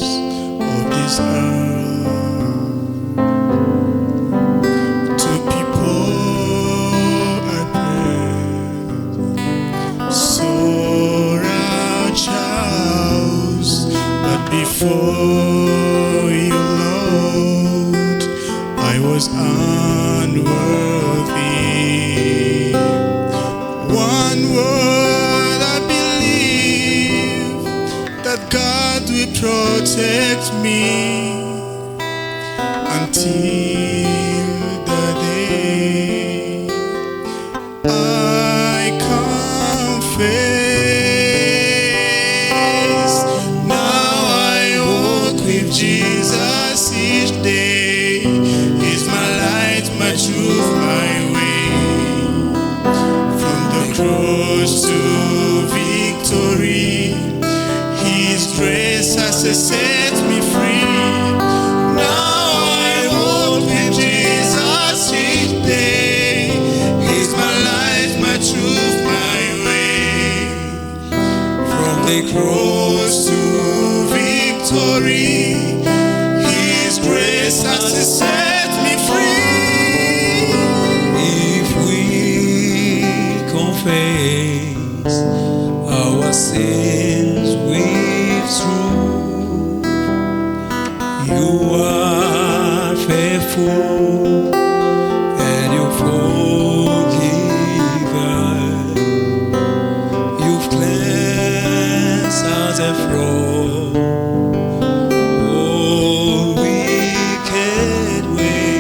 of this earth. To people I pray, Sora Charles, but before you, Lord, I was unworthy. One word I believe, that God will protect me until the day I confess. Now I walk with Jesus each day. He's my light, my truth, my way. From the cross to victory, His grace has set me free. Now I walk with Jesus each day. He's my light, my truth, my way. From the cross to victory, His grace has set me free. If we confess our sins with truth, you are faithful and you forgive us. You've cleansed us from all wicked way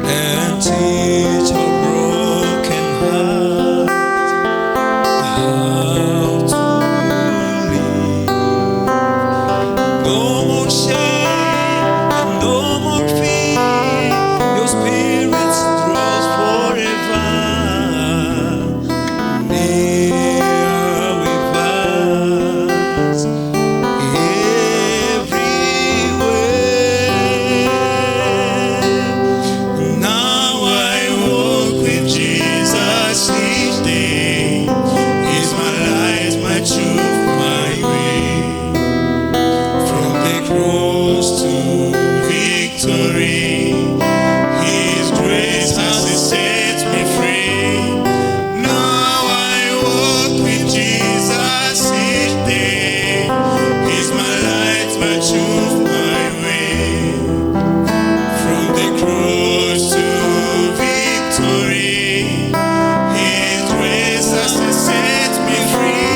and teach our broken heart how to live. No more shame and no more fear. Your spirit draws forever near with us everywhere. Now I walk with Jesus each day. He's my light, my truth, my way. From the cross to victory, His grace has set me free. Now I walk with Jesus each day. He's my light, my truth, my way. From the cross to victory, His grace has set me free.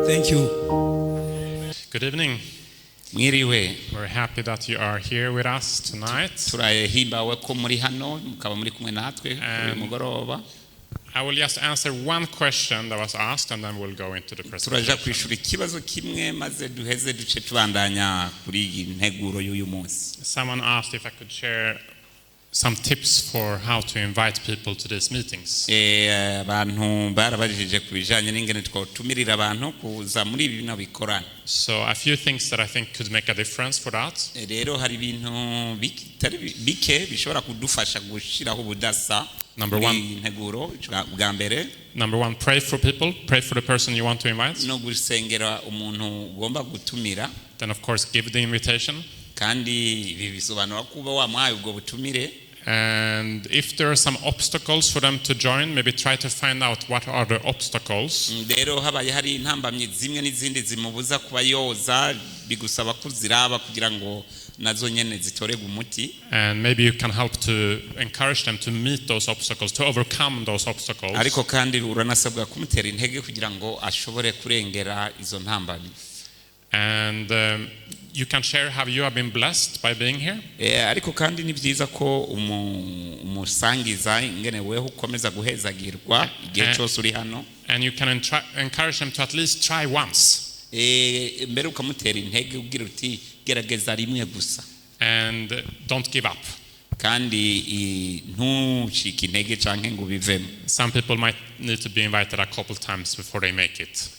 Thank you. Good evening. Mwiriwe, We're happy that you are here with us tonight. turahimbawe ko muri hano mukaba muri kumwe natwe uyu mugoroba. I will just answer one question that was asked and then we'll go into the Turaja presentation. kwishura ikibazo kimwe maze duheze duce tubandanya kuri iyi nteguro y'uyu munsi. Someone asked if I could share some tips for how to invite people to these meetings. Abantu barabajije ku bijanye n'ingene twotumirira abantu kuza muri ibi bino bikorana. So a few things that I think could make a difference for that. Rero hari ibintu bike bishobora kudufasha gushiraho ubudasa. Number muri one. iyi nteguro bwa mbere. Number one, pray for people. Pray for the person you want to invite. No gusengera umuntu ugomba gutumira. Then of course give the invitation. Kandi ibi bisobanura kuba wamuhaye ubwo butumire. And if there are some obstacles for them to join, maybe try to find out what are the obstacles. Rero habaye hari intambamye zimwe n'izindi zimubuza kuba yoza bigusaba kuziraba kugira ngo nazo nyene zitorega umuti. And maybe you can help to encourage them to meet those obstacles, to overcome those obstacles. Ariko kandi uranasabwa kumutera intege kugira ngo ashobore kurengera izo ntambamye. And you can share how you have been blessed by being here. Ariko kandi ni byiza ko umusangiza ingene weho ukomeza guhezagirwa igihe cyose uri hano. And you can encourage them to at least try once. Mbere ukamutera intege ugira uti gerageza rimwe gusa. And don't give up. kandi ntucike intege canke ngo bivemo. Some people might need to be invited a couple times before they make it.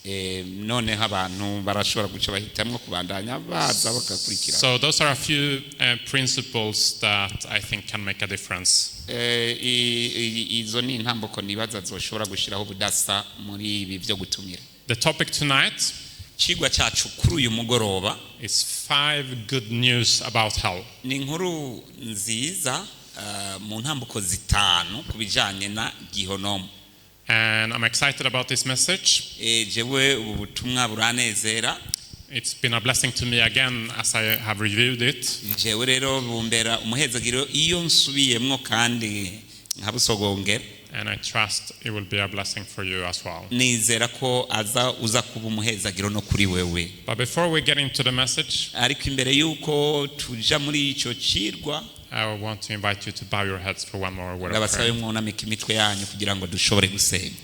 Noneho abantu barashobora guca bahitamwo kubandanya baza bakakurikira. So those are a few principles that I think can make a difference. Izo ni intamboko nibaza zoshobora gushiraho budasa muri ibi byo gutumira. The topic tonight Cigwa cacu kuri uyu mugoroba is 5 good news about hell. ni inkuru nziza mu ntamboko zitanu kubijanye na Gihonomu. And I'm excited about this message. Jewe ubu butumwa buranezera. It's been a blessing to me again as I have reviewed it. Jewe rero bumbera umuhezagiro iyo nsubiyemwo kandi nkabusogongera. And I trust it will be a blessing for you as well. Nizera ko uza kuba umuhezagiro no kuri wewe. But before we get into the message, Ariko imbere yuko tuja muri ico cirwa, I want to invite you to bow your heads for one more word of ndabasabe prayer. mwunamike imitwe yanyu kugira ngo dushobore gusenga.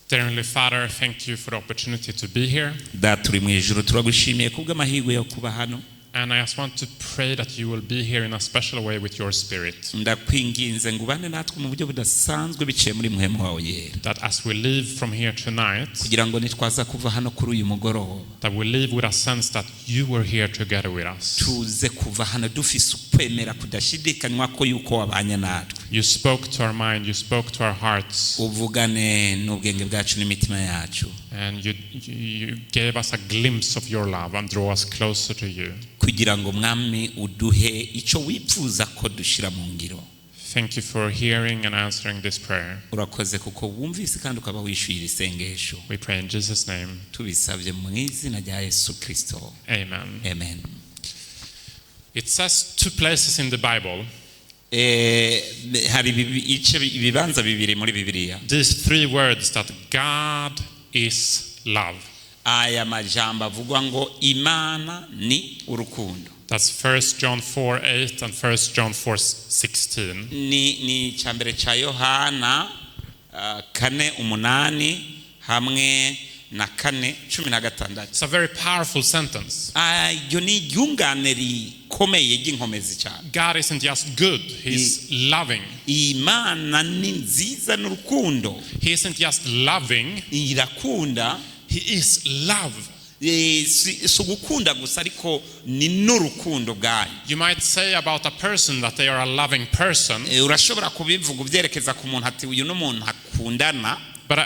Dear Heavenly Father, thank you for the opportunity to be here. Data uri mu ijuru turagushimiye kubw'amahirwe yo kuba hano. And I just want to pray that you will be here in a special way with your spirit. Ndakwinginze ngo ubane natwe mu buryo budasanzwe biciye muri muhemu wawe yera. That as we leave from here tonight, Kugira ngo nitwaza kuva hano kuri uyu mugoroba, that we leave with a sense that you were here together with us. tuze kuva hano dufise ukwemera kudashidikanywa ko yuko wabanye natwe. You spoke to our mind, you spoke to our hearts, Uvugane n'ubwenge bwacu n'imitima yacu. and you gave us a glimpse of your love and draw us closer to you. Kugira ngo mwami uduhe ico wipfuza ko dushira mu ngiro. Thank you for hearing and answering this prayer. Urakoze kuko wumvise kandi ukaba wishyuye isengesho. We pray in Jesus' name. Tubisabye mu izina rya Yesu Kristo. Amen. Amen. It says 2 places in the Bible. Hari ibibanza bibiri muri Bibiliya. These 3 words that God is love. Aya majambo avugwa ngo Imana ni urukundo. That's 1 John 4:8 and 1 John 4:16. Ni cyambere ca Yohana 4:8 hamwe na 4:16. It's a very powerful sentence. Ayo ni iryungane rikomeye ry'inkomezi cyane. God isn't just good, He's loving. Imana ni nziza n'urukundo. He isn't just loving, Irakunda. He is love. Si gukunda gusa ariko ni n'urukundo bwayo. You might say about a person that they are a loving person, Urashobora kubivuga ubyerekeza ku muntu ati uyu n'umuntu akundana, but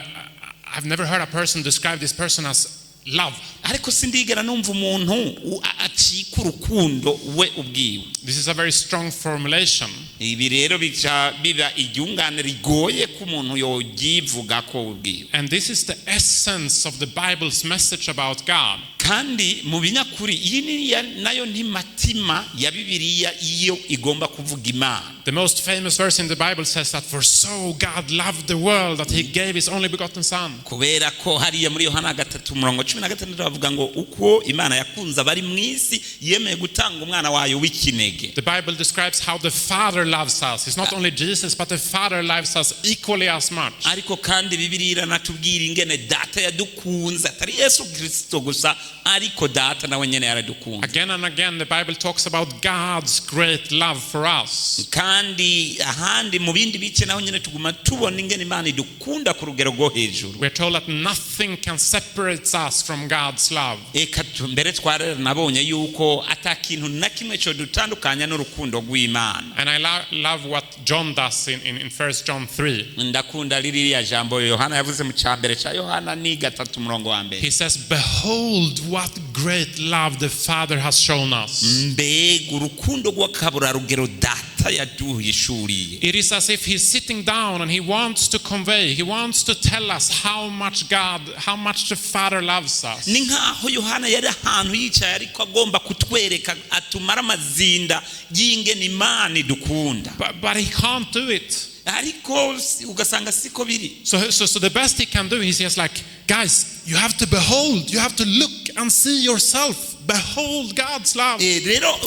I've never heard a person describe this person as love. ariko sindigera numva umuntu acika urukundo we ubwiwe. This is a very strong formulation. Ibi rero bica biba iryungane rigoye ku muntu yogivuga ko ubwiwe. And this is the essence of the Bible's message about God. Kandi mu binyakuri iyi nayo ni matima ya Bibiliya iyo igomba kuvuga Imana. The most famous verse in the Bible says that for so God loved the world that He gave His only begotten Son. Kubera ko hariya muri Yohana 3:16 bavuga ngo uko Imana yakunze abari mu isi yemeye gutanga umwana wayo w'ikinege. The Bible describes how the Father loves us. It's not only Jesus, but the Father loves us equally as much. Ariko kandi Bibiliya iranatubwira ingene data yadukunze atari Yesu Kristo gusa ariko data nawe nyene yaradukunze. Again and again the Bible talks about God's great love for us. Kandi ahandi mu bindi bice naho nyene tuguma tubona ingene Imana idukunda ku rugero rwo hejuru. We're told that nothing can separate us from God's love. Eka mbere twarera nabonye yuko atakintu na kimwe cyo dutandukanya n'urukundo rw'Imana. And I love what John does in 1 John 3. Ndakunda ririya jambo Yohana yavuze mu cyambere ca Yohana ni 3:1. He says, behold what great love the Father has shown us. Mbega urukundo rw'akabura rugero data yaduhishuriye. It is as if He's sitting down and He wants to convey, He wants to tell us how much the Father loves us. Ni nkaho Yohana yari ahantu yicaye ariko agomba kutwereka atumara amazinda y'ingene Imana idukunda. But He can't do it. Ariko ugasanga siko biri. So the best He can do, He's just like, guys, you have to behold, you have to look and see yourself. behold God's love. rero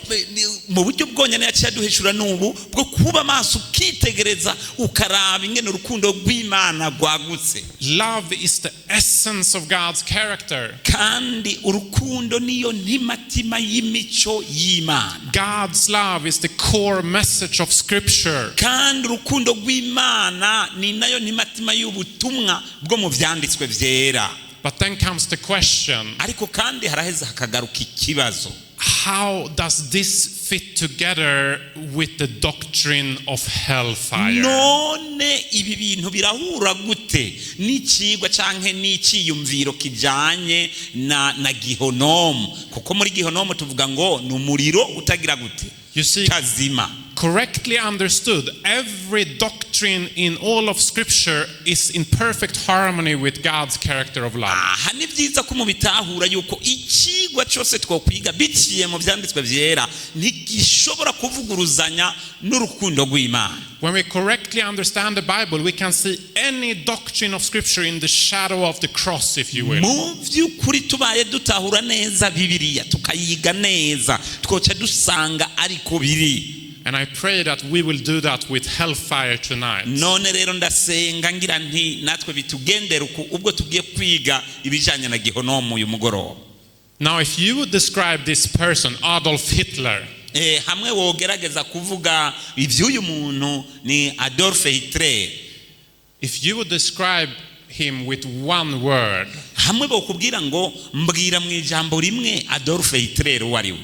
mu buryo bwonyene yaciye duhishura n'ubu bwo kuba maso ukitegereza ukaraba ingene urukundo rw'Imana rwagutse. Love is the essence of God's character. Kandi urukundo niyo ntimatima y'imico y'Imana. God's love is the core message of Scripture. Kandi urukundo rw'Imana ni nayo ntimatima y'ubutumwa bwo mu vyanditswe vyera. But then comes the question, ariko kandi haraheza hakagaruka ikibazo, how does this fit together with the doctrine of hellfire? none ibi bintu birahura gute n'icigwa canke n'iciyumviro kijanye na Gihonomu? Kuko muri Gihonomu tuvuga ngo ni umuriro utagira gute, You see, kazima. correctly understood, every doctrine in all of Scripture is in perfect harmony with God's character of love. Aha ni vyiza ko mubitahura yuko icigwa cyose twokwiga biciye mu vyanditswe vyera ntigishobora kuvuguruzanya n'urukundo rw'Imana. When we correctly understand the Bible, we can see any doctrine of Scripture in the shadow of the cross, if you will. Mu vy'ukuri tubaye dutahura neza Bibiliya tukayiga neza twoca dusanga ariko biri. And I pray that we will do that with hellfire tonight. None rero ndasenga ngira nti natwe bitugendera ubwo tugiye kwiga ibijanye na Gihonomu uyu mugoroba. Now, if you would describe this person, Adolf Hitler, hamwe wogerageza kuvuga ivy'uyu muntu ni Adolf Hitler, if you would describe him with one word, hamwe bokubwira ngo mbwira mu ijambo rimwe Adolf Hitler wariwe,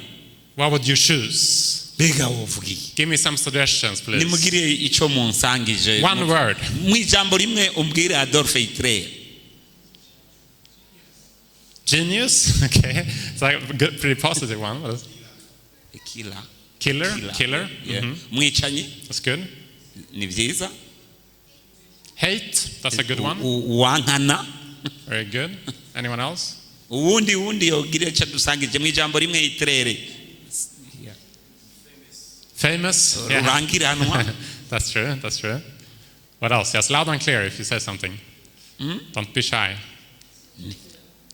what would you choose? bega wovugi. Give me some suggestions, please. Nimugire ico munsangije. One word. Mu ijambo rimwe umbwire Adolf Hitler. Genius? Okay. It's like a good, pretty positive one. What is- Killer? Yeah. Mhm. Mwicanyi That's good. ni vyiza. Hate? That's a good one. Wankana. Very good. Anyone else? Uwundi yogire ico dusangije mu ijambo rimwe Hitler. Famous? Yeah. Rurangiranwa. That's true. What else? Yes, loud and clear if you say something. Don't be shy.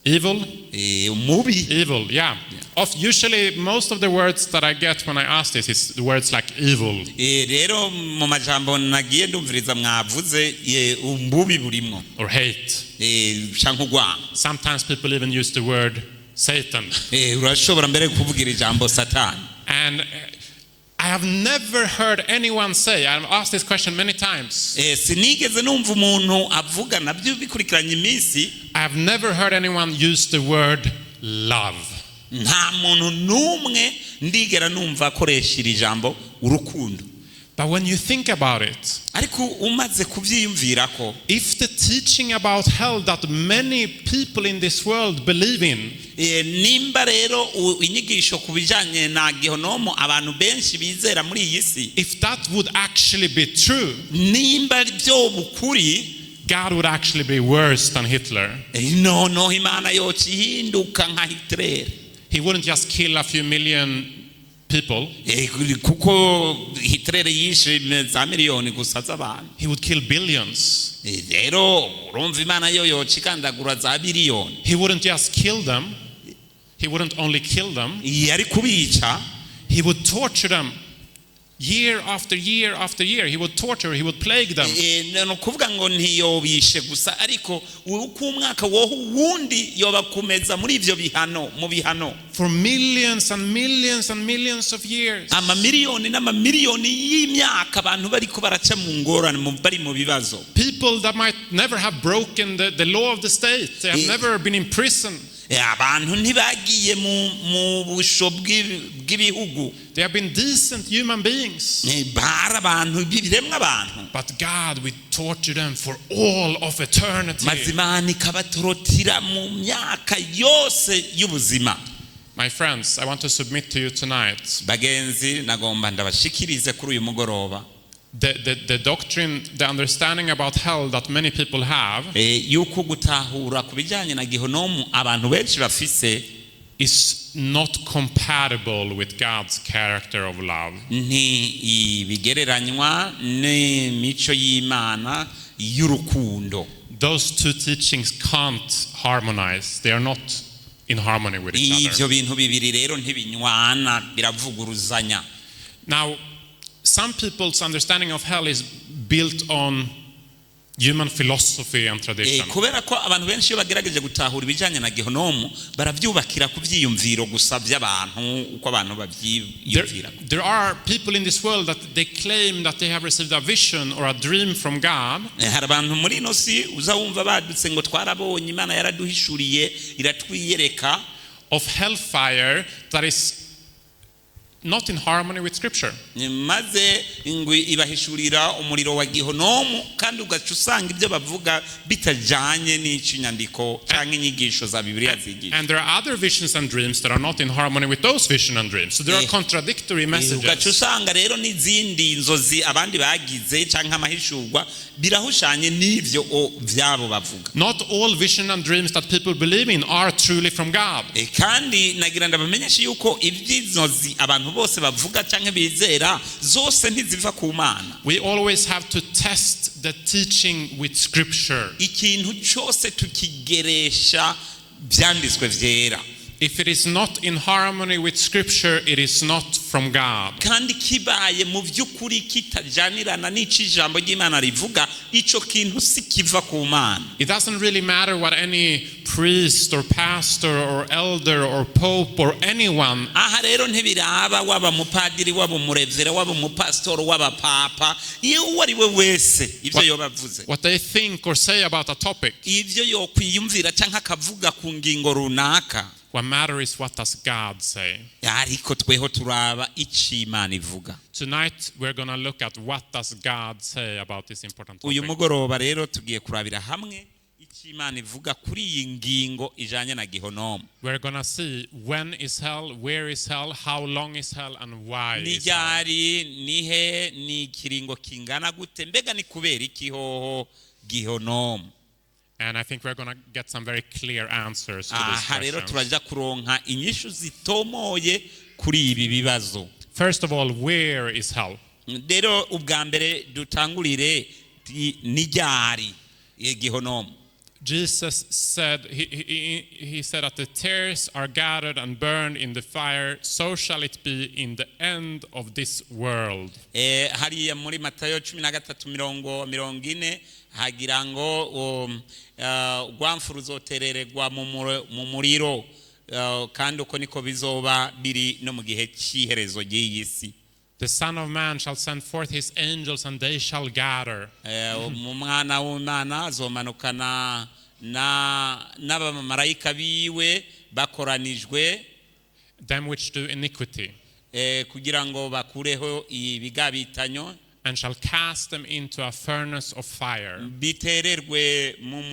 Evil? Mubi. Evil, yeah. Usually, most of the words that I get when I ask this is the words like evil. Rero mu majambo nagiye ndumviriza mwavuze umbubi burimwo. Or hate. Shankugwa. Sometimes people even use the word Satan. Urashobora mbere kuvugira ijambo Satani. And I have never heard anyone say, I've asked this question many times. Sinigeze numva umuntu avuga nabyo bikurikiranye iminsi. I have never heard anyone use the word love. Nta muntu numwe ndigera numva akoresha iri jambo urukundo. But when you think about it, ariko umaze kuvyiyumvirako, if the teaching about hell that many people in this world believe in, nimba rero inyigisho kubijanye na Gihonomu abantu benshi bizera muri iyi si, if that would actually be true, nimba byo bukuri, God would actually be worse than Hitler. no Imana yoca ihinduka nka Hitler. He wouldn't just kill a few million people. Kuko Hitler yishe za miliyoni gusa z'abantu. He would kill billions. Rero urumva Imana yo yoca ikandagura za biliyoni. He wouldn't just kill them. He wouldn't only kill them. Yari kubica. He would torture them year after year after year. He would torture, he would plague them. No kuvuga ngo ntiyobishe gusa ariko uko umwaka woho wundi yobakumeza muri ivyo bihano mu bihano. For millions and millions and millions of years. Amamiliyoni n'amamiliyoni y'imyaka abantu bariko baraca mu ngorane bari mu bibazo. People that might never have broken the law of the state. They have never been in prison. Abantu ntibagiye mu busho bw'ibihugu. They have been decent human beings. Bara abantu bibiremwa abantu. But God will torture them for all of eternity. Mazimana ikabatorotira mu myaka yose y'ubuzima. My friends, I want to submit to you tonight. Bagenzi nagomba ndabashikirize kuri uyu mugoroba. The doctrine, the understanding about hell that many people have yuko gutahura kubijanye na Gihonomu abantu benshi bafise is not compatible with God's character of love. Ni bigereranywa n'imico y'Imana y'urukundo. Those two teachings can't harmonize. They are not in harmony with each ivyo other. bintu bibiri rero ntibinywana biravuguruzanya. Now, some people's understanding of hell is built on human philosophy and tradition. Kubera ko abantu benshi iyo bagerageje gutahura ibijanye na Gihonomu baravyubakira ku vyiyumviro gusa by'abantu uko abantu bavyiyumvira. There are people in this world that they claim that they have received a vision or a dream from God. Hari abantu muri ino si uzawumva badutse ngo twarabonye Imana yaraduhishuriye iratwiyereka Of hellfire that is not in harmony with scripture. maze ingwe ibahishurira umuriro wa Gihonomu kandi ugaca usanga ibyo bavuga bitajanye n'ikinyandiko canke inyigisho za Bibiliya zigisha. And there are other visions and dreams that are not in harmony with those visions and dreams. So there are contradictory ugaca messages. usanga rero n'izindi nzozi abandi bagize canke amahishurwa birahushanye n'ivyo vyabo bavuga. Not all vision and dreams that people believe in are truly from God. Kandi nagira ndabamenyesha yuko ivy'inzozi abantu bose bavuga canke bizera zose ntiziva ku Mana. We always have to test the teaching with scripture. Ikintu cyose tukigeresha byanditswe vyera. If it is not in harmony with scripture, it is not from God. Kandi kibaye mu vy'ukuri kitajanirana n'ico ijambo ry'Imana rivuga, ico kintu si kiva ku Mana. It doesn't really matter what any priest or pastor or elder or pope or anyone Aha rero ntibiraba waba mupadiri waba umurevera waba umupastor waba papa iyo wari we wese ivyo yobavuze. what they think or say about a topic. Ivyo yokwiyumvira canke akavuga ku ngingo runaka. What matters is what does God say. Ariko tweho turaba ico Imana ivuga. Tonight we're going to look at what does God say about this important Uyu topic. mugoroba rero tugiye kurabira hamwe ico Imana ivuga kuri iyi ngingo ijanye na Gihonomu. We're going to see when is hell, where is hell, how long is hell, and why is hell. Nijari nihe ni kiringo kingana gute mbega ni kubera iki hoho Gihonomu. And I think we're going to get some very clear answers to these Aha rero questions. turaja kuronka inyishu zitomoye kuri ibi bibazo. First of all, where is hell? Rero ubwa mbere dutangurire nijari Gihonomu. Jesus said, he said that the tares are gathered and burned in the fire, so shall it be in the end of this world. Hariya muri Matayo 13:40 hagira ngo rwamfu ruzoterererwa mu muriro kandi uko niko bizoba biri no mu gihe cy'iherezo ry'iyi si. The Son of Man shall send forth his angels and they shall gather. Umwana w'Imana azomanukana n'abamarayika biwe bakoranijwe Them which do iniquity, kugira ngo bakureho ibigabitanyo and shall cast them into a furnace of fire. bitererwe mu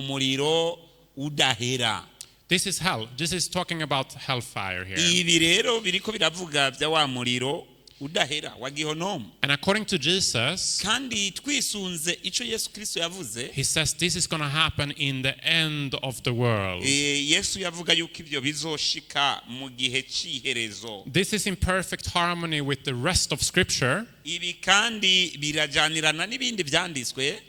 muriro udahera. This is hell. This is talking about hellfire here. Ibi rero biriko biravuga bya wa muriro udahera wa Gihonomu. And according to Jesus, Kandi twisunze ico Yesu Kristo yavuze, he says this is going to happen in the end of the world. Yesu yavuga yuko ivyo bizoshika mu gihe c'iherezo. This is in perfect harmony with the rest of scripture. Ibi kandi birajanirana n'ibindi vyanditswe.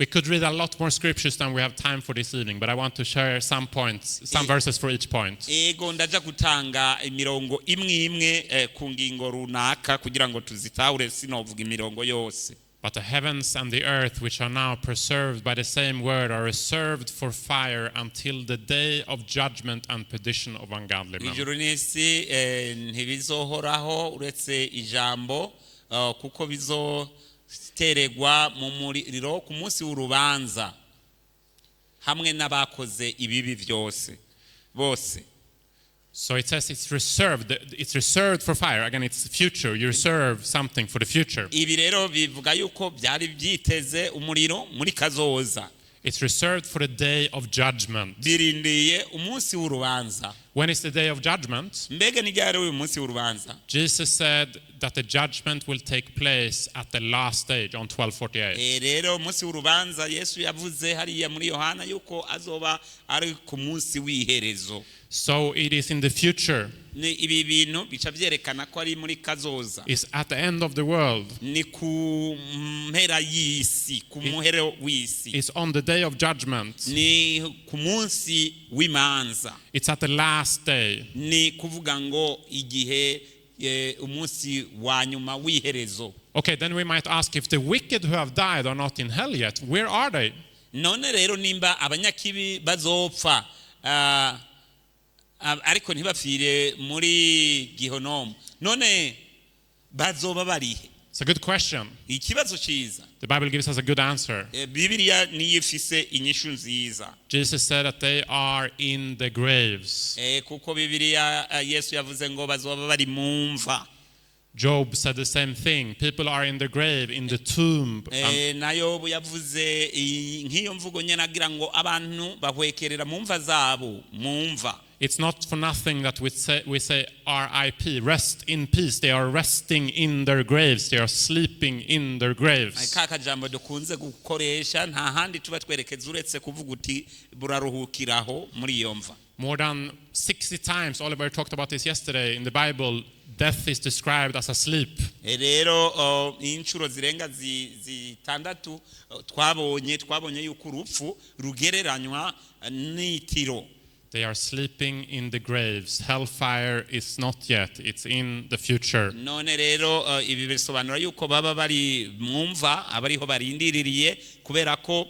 We could read a lot more scriptures than we have time for this evening, but I want to share some points, some verses for each point. Ego ndaja gutanga imirongo imwe ku ngingo runaka kugira ngo tuzitahure sinovuga imirongo yose. But the heavens and the earth, which are now preserved by the same word, are reserved for fire until the day of judgment and perdition of ungodly men. Ijuru n'isi ntibizohoraho uretse ijambo kuko bizoteregwa mu muriro ku munsi w'urubanza hamwe n'abakoze ibibi byose bose. So it says it's reserved for fire. Again, it's future. You reserve something for the future. Ibi rero bivuga yuko byari byiteze umuriro muri kazoza. It's reserved for the day of judgment. Birindiye umunsi w'urubanza. When is the day of judgment? mbega ni ryari uyu munsi w'urubanza? Jesus said that the judgment will take place at the last stage on 1248. Rero umunsi w'urubanza Yesu yavuze hariya muri Yohana yuko azoba ari ku munsi w'iherezo. So it is in the future. Ni ibi bintu bica byerekana ko ari muri kazoza. It's at the end of the world. Ni ku mpera y'isi, ku muhero w'isi. It's on the day of judgment. Ni ku munsi w'imanza. It's at the last day. Ni kuvuga ngo igihe umunsi wa nyuma w'iherezo. Okay, then we might ask, if the wicked who have died are not in hell yet, where are they? None rero nimba abanyakibi bazopfa ariko ntibapfire muri Gihonomu, none bazoba barihe? It's a good question. Ikibazo cyiza. The Bible gives us a good answer. Bibiliya niyo ifise inyishu nziza. Jesus said that they are in the graves. Kuko Bibiliya Yesu yavuze ngo bazoba bari mu mva. Job said the same thing. People are in the grave, in the tomb. Na Yobu yavuze nk'iyo mvugo nyene agira ngo abantu bahwekerera mu mva zabo, mu mva. It's not for nothing that we say RIP, rest in peace. They are resting in their graves. They are sleeping in their graves. Kaka jambo dukunze gukoresha nta handi tuba twerekeza uretse kuvuga uti buraruhukiraho muri iyo mva. More than 60 times, Oliver talked about this yesterday, in the Bible, death is described as a sleep. Rero inshuro zirenga zitandatu twabonye yuko urupfu rugereranywa n'itiro. They are sleeping in the graves. Hellfire is not yet. It's in the future. None rero ibi bisobanura yuko baba bari mwumva abariho barindiririye kubera ko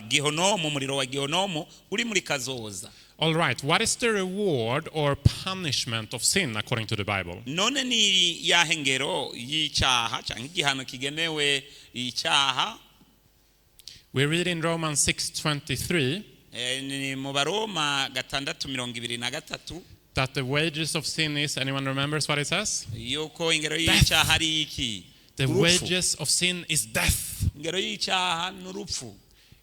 Gihonomu, umuriro wa Gihonomu uri muri kazoza. All right, what is the reward or punishment of sin according to the Bible? None ni yahengero y'icyaha cyangwa igihano kigenewe icyaha. We read in Romans 6:23 mu Baroma 6:23 that the wages of sin is, anyone remembers what it says? Yuko ingero y'icyaha ari iki? The wages of sin is death. Ingero y'icyaha n'urupfu.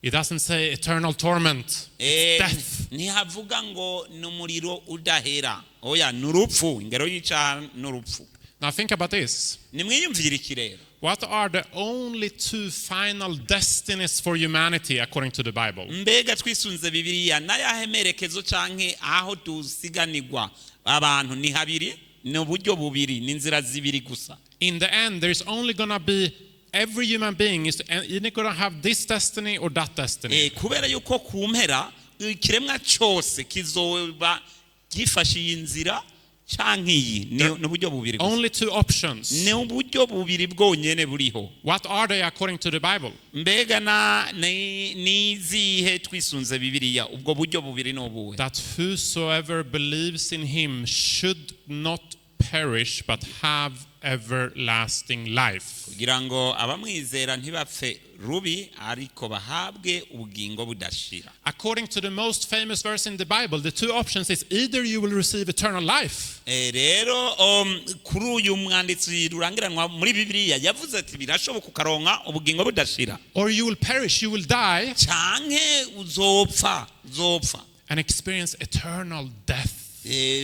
It doesn't say eternal torment. It's death. Ntihavuga ngo n'umuriro udahera. Oya n'urupfu, ingero y'icyaha n'urupfu. Now think about this. Nimwiyumvire iki rero. What are the only two final destinies for humanity according to the Bible? Mbega twisunze Bibiliya n'ayahe merekezo canke aho dusiganirwa abantu ni habiri, ni uburyo bubiri, ni inzira zibiri gusa. In the end, there's only gonna be every human being is either gonna have this destiny or that destiny. Kubera yuko ku mpera ikiremwa cyose kizoba gifashe iyi nzira canke iyi, ni uburyo bubiri gusa. Only two options. Ni uburyo bubiri bwonyene buriho. What are they according to the Bible? Mbega ni zihe twisunze Bibiliya ubwo buryo bubiri n'ubuhe? That whosoever believes in him should not perish but have everlasting life. Kugira ngo abamwizera ntibapfe rubi ariko bahabwe ubugingo budashira. According to the most famous verse in the Bible, the two options is either you will receive eternal life. Rero kuri uyu mwanditsi rurangiranwa muri Bibiliya yavuze ati birashoboka ukaronka ubugingo budashira. Or you will perish, you will die. Canke uzopfa And experience eternal death.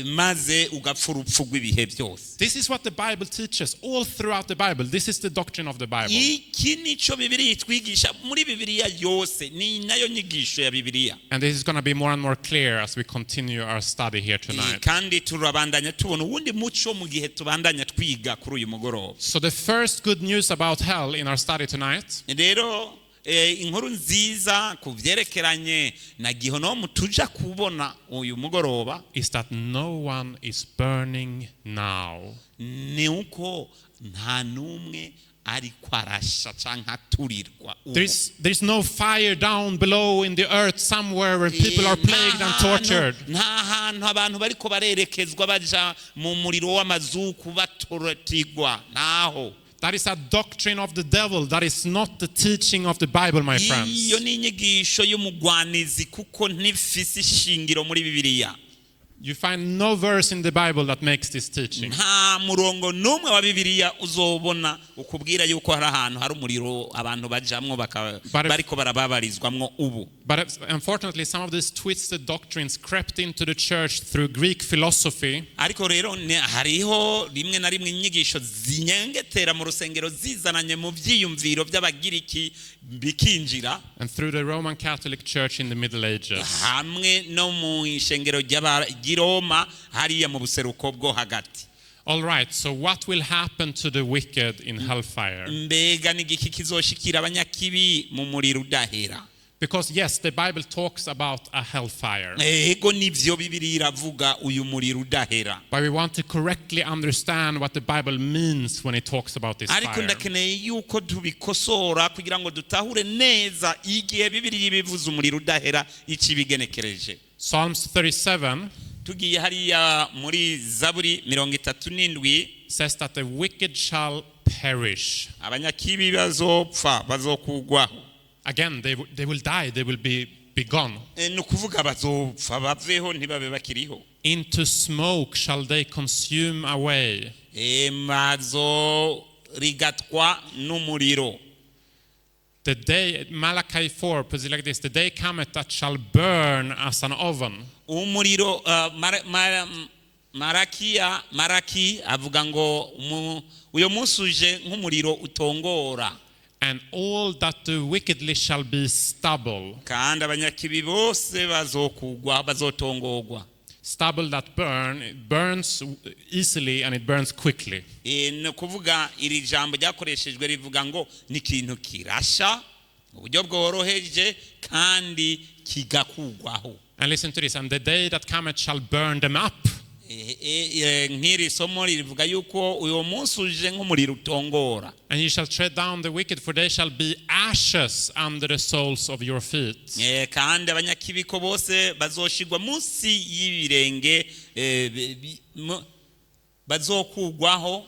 Maze ugapfa urupfu rw'ibihe byose. This is what the Bible teaches all throughout the Bible. This is the doctrine of the Bible. Iki nico Bibiliya itwigisha muri Bibiliya yose, ni nayo nyigisho ya Bibiliya. And this is going to be more and more clear as we continue our study here tonight. Kandi turabandanya tubona ubundi muco mu gihe tubandanya twiga kuri uyu mugoroba. So the first good news about hell in our study tonight rero inkuru nziza ku byerekeranye na Gihonomu tuja kubona uyu mugoroba is that no one is burning now. Ni uko nta numwe ari kwarasha canka turirwa. There's no fire down below in the earth somewhere where people are plagued and tortured. Nta hantu abantu bariko barerekezwa baja mu muriro w'amazuku batorotigwa naho. That is a doctrine of the devil. That is not the teaching of the Bible, my friends. Iyo ni inyigisho y'umugwanizi kuko ntifise ishingiro muri Bibiliya. You find no verse in the Bible that makes this teaching. nta murongo n'umwe wa bibiliya uzobona ukubwira yuko hari ahantu hari umuriro abantu bajamwo bariko barababarizwamwo ubu. But unfortunately, some of these twisted doctrines crept into the church through Greek philosophy. Ariko rero hariho rimwe na rimwe inyigisho zinyengetera mu rusengero zizananye mu vyiyumviro by'abagiriki bikinjira. And through the Roman Catholic Church in the Middle Ages. Hamwe no mu ishengero ry'Abaroma hariya mu buseruko bwo hagati. All right, so what will happen to the wicked in hellfire? Mbega nigiki kizoshikira abanyakibi mu muriro udahera? Because yes, the Bible talks about a hellfire. Ego nivyo Bibiliya iravuga uyu muriro udahera. But we want to correctly understand what the Bible means when it talks about this Ariko fire. ndakeneye yuko tubikosora kugira ngo dutahure neza igihe Bibiliya ibivuze umuriro udahera ikibigenekereje. Psalms 37 tugiye hariya muri Zaburi 37 says that the wicked shall perish. Abanyakibi bazopfa bazokugwaho. Again, they will die, they will be gone. Nukuvuga bazopfa baveho ntibabe bakiriho. Into smoke shall they consume away. Mazo rigatwa n'umuriro. The day, Malachi 4 puts it like this: the day cometh that shall burn as an oven. Umuriro Maraki avuga ngo uyo munsi uje nk'umuriro utongora. And all that do wickedly shall be stubble. Kandi abanyakibi bose bazokugwa bazotongorwa. Stubble that it burns easily and it burns quickly. No kuvuga iri jambo ryakoreshejwe rivuga ngo ni ikintu kirasha uburyo bworoheje kandi kigakugwaho. And listen to this: and the day that cometh shall burn them up. Nk'iri somo rivuga yuko uyo munsi uje nk'umuriro utongora. And you shall tread down the wicked, for they shall be ashes under the soles of your feet. Kandi abanyakibiko bose bazoshigwa munsi y'ibirenge bazokugwaho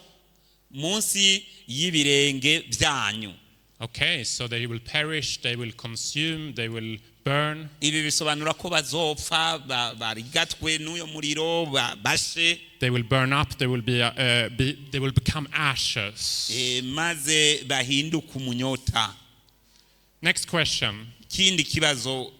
munsi y'ibirenge byanyu. Okay, so they will perish, they will consume, they will burn. Ibi bisobanura ko bazopfa barigatwe n'uyo muriro bashe. They will burn up, they will become ashes. Maze bahinduka umunyota. Next question. Kindi kibazo.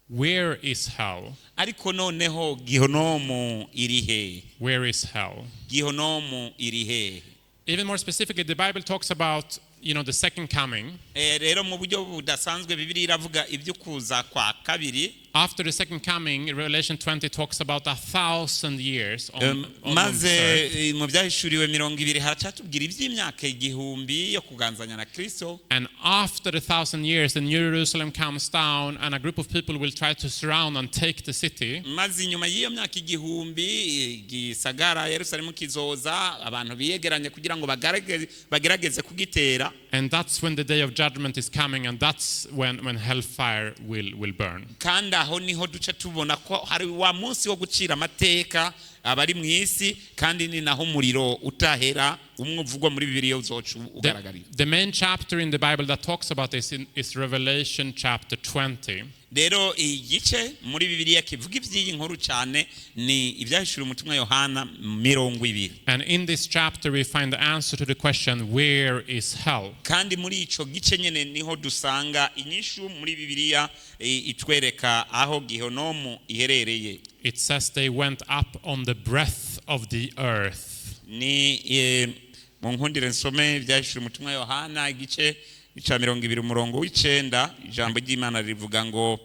Where is hell? Ariko noneho Gihonomu irihe? Where is hell? Gihonomu irihe? Even more specifically, the Bible talks about the second coming. Rero mu buryo budasanzwe Bibiliya iravuga iby'ukuza kwa kabiri. After the second coming, Revelation 20 talks about 1,000 years on maze mu byahishuriwe 20 haracatubwira iby'imyaka igihumbi yo kuganzanya na Kristo. And after the 1,000 years, the New Jerusalem comes down and a group of people will try to surround and take the city. Maze inyuma y'iyo myaka igihumbi gisagara Yerusalemu kizoza abantu biyegeranye kugira ngo bagerageze kugitera. And that's when the day of judgment is coming, and that's when hellfire will burn. Kandi aho niho duce tubona ko hari wa munsi wo gucira amateka abari mu isi, kandi ni naho umuriro utahera umwe uvugwa muri Bibiliya uzoca ugaragarira. The main chapter in the Bible that talks about this is Revelation chapter 20. Rero igice muri Bibiliya kivuga iby'iyi nkuru cyane ni ibyahishuriwe umutumwa Yohana 20. And in this chapter we find the answer to the question, where is hell? Kandi muri ico gice nyene niho dusanga inyishu muri Bibiliya itwereka aho Gihonomu iherereye. It says they went up on the breadth of the earth. Ni mu nkundire nsome ibyahishuriwe umutumwa Yohana igice cha 20 umurongo w'icenda ijambo ry'Imana rivuga ngo,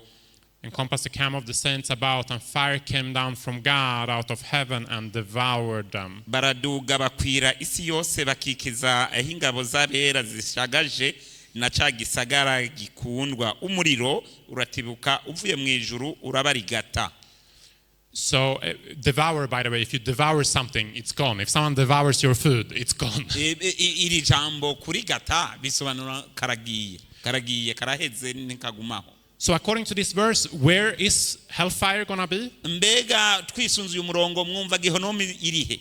encompass the camp of the saints about, and fire came down from God out of heaven and devoured them. Baraduga bakwira isi yose bakikiza ingabo z'abera zishagaje na ca gisagara gikundwa, umuriro uratibuka uvuye mu ijuru urabarigata. So devour, by the way, if you devour something, it's gone. If someone devours your food, it's gone. Iri jambo kurigata bisobanura karagiye karaheze nikagumaho. So according to this verse, where is hellfire gonna be? Mbega twisunze uyu murongo mwumva Gihonomu irihe?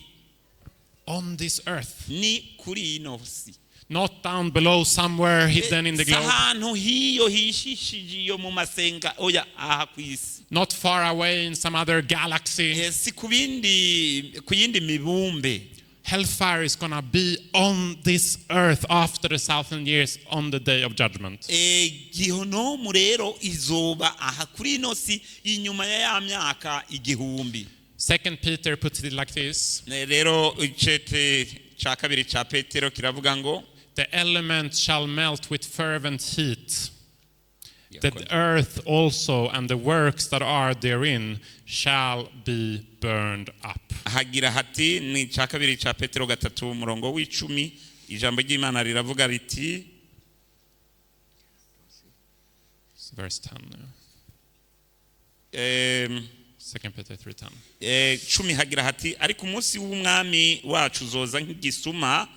On this earth. Ni kuri ino si. Not down below somewhere hidden in the globe. ahantu hiyo hishishije iyo mu masenga oya aha ku isi. Not far away in some other galaxy. Si ku yindi mibumbe. Hellfire is going to be on this earth after the 1,000 years on the day of judgment. Gihonomu rero izoba aha kuri ino si inyuma ya myaka igihumbi. 2 Peter puts it like this. Rero icete cha kabiri cha Petero kiravuga ngo the elements shall melt with fervent heat. The earth also and the works that are therein shall be burned up. Hagira hati ni cha kabiri cha Petero 3:10 ijambo ry'Imana riravuga riti verse 10 now. 2 Peter 3:10. 10 hagira hati ariko umunsi w'umwami wacu zoza nk'igisuma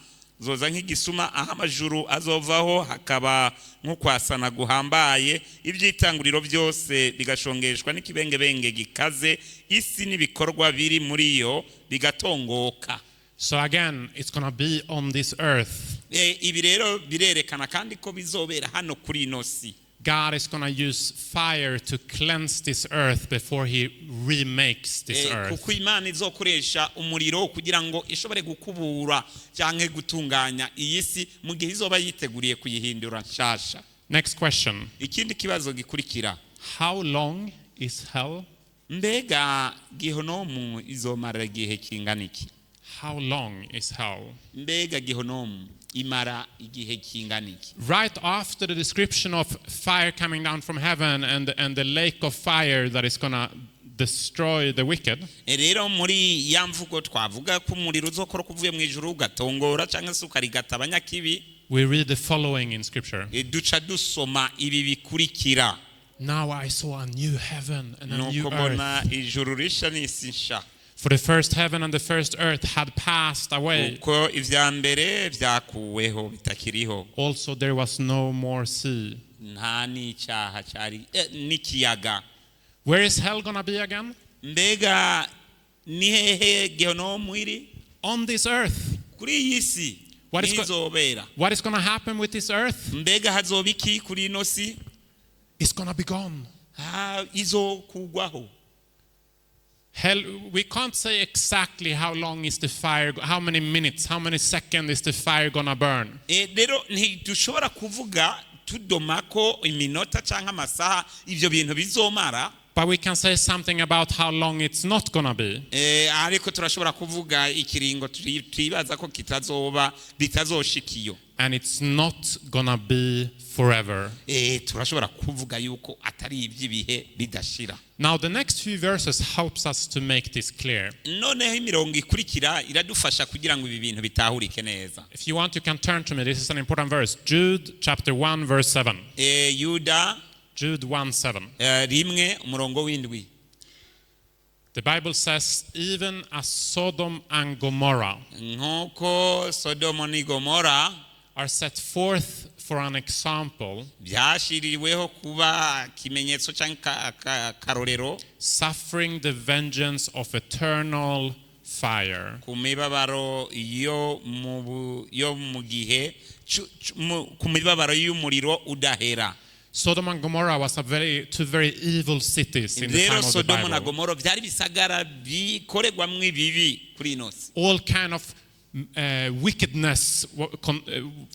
aho amajuru azovaho hakaba nk'ukwasana guhambaye iby'itanguriro byose bigashongeshwa n'ikibengebenge gikaze isi n'ibikorwa biri muri yo bigatongoka. So again it's going to be on this earth. Ibi rero birerekana kandi ko bizobera hano kuri ino si. God is going to use fire to cleanse this earth before he remakes this earth. Kuko Imana izokoresha umuriro kugira ngo ishobore gukubura cyangwa gutunganya iyi si mu gihe izoba yiteguriye kuyihindura nshasha. Next question. Ikindi kibazo gikurikira. How long is hell? Mbega Gihonomu izomara igihe kingana iki? How long is hell? Mbega Gihonomu imara igihe kingana iki? Right after the description of fire coming down from heaven and the lake of fire that is going to destroy the wicked. Rero muri ya mvugo twavuga ko umuriro uzokora kuvuye mu ijuru ugatongora cyangwa se ukarigata abanyakibi. We read the following in scripture. Duca dusoma ibi bikurikira. Now I saw a new heaven and a new earth. Ijuru risha n'isi nsha. For the first heaven and the first earth had passed away. Uko ivya mbere vyakuweho bitakiriho. Also there was no more sea. Nta n'icyaha cyari n'ikiyaga. Where is hell going to be again? Mbega ni hehe Gihonomu iri? On this earth. Kuri iyi si. What is going to happen with this earth? Mbega hazoba iki kuri ino si? It's going to be gone. Izokugwaho. Hell, we can't say exactly how long is the fire, how many minutes, how many seconds is the fire going to burn. Rero ntidushobora kuvuga tudomako iminota cyangwa amasaha ivyo bintu bizomara. But we can say something about how long it's not going to be. Ariko turashobora kuvuga ikiringo twibaza ko kitazoba bitazoshikiyo. And it's not going to be forever. Turashobora kuvuga yuko atari iby'ibihe bidashira. Now the next few verses helps us to make this clear. Noneho imirongo ikurikira iradufasha kugira ngo ibi bintu bitahurike neza. If you want you can turn to me. This is an important verse. Jude chapter 1 verse 7. Jude 1:7. Rimwe umurongo w'indwi. The Bible says even as Sodom and Gomorrah nk'uko Sodomo ni Gomora are set forth for an example, byashiriweho kuba kimenyetso cyangwa karorero, suffering the vengeance of eternal fire. Ku mibabaro yo mu gihe ku mibabaro y'umuriro udahera. Sodom and Gomorrah was two very evil cities in the time of the Bible. Sodom na Gomorrah byari bisagara bikoregwamwe bibi kuri inosi. All kind of wickedness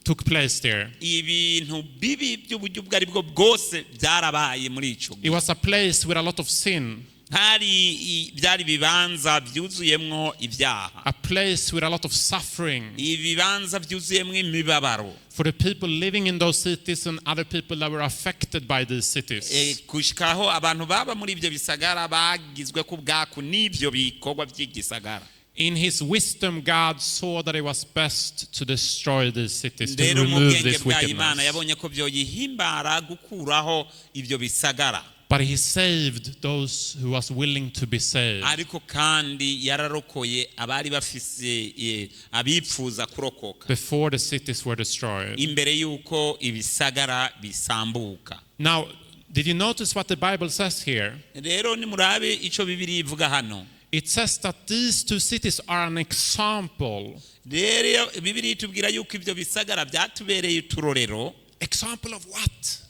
took place there. Ibintu bibi by'uburyo bwari bwo bwose byarabaye muri ico. It was a place with a lot of sin. Byari bibanza byuzuyemwo ibyaha. A place with a lot of suffering. Ibibanza byuzuyemwo imibabaro. For the people living in those cities and other people that were affected by these cities. Kushikaho abantu baba muri ibyo bisagara bagizwe ku bwako n'ibyo bikorwa by'igisagara. In his wisdom, God saw that it was best to destroy these cities, to remove this wickedness. Yabonye ko byoyihimbara gukuraho ibyo bisagara. But he saved those who was willing to be saved. Ariko kandi yararokoye abari bafise abipfuza kurokoka. Before the cities were destroyed. Imbere yuko ibisagara bisambuka. Now, did you notice what the Bible says here? Rero nimurabe ico Bibiliya ivuga hano. It says that these two cities are an example. rero Bibiliya itubwira yuko ibyo bisagara byatubereye uturorero. Example of what?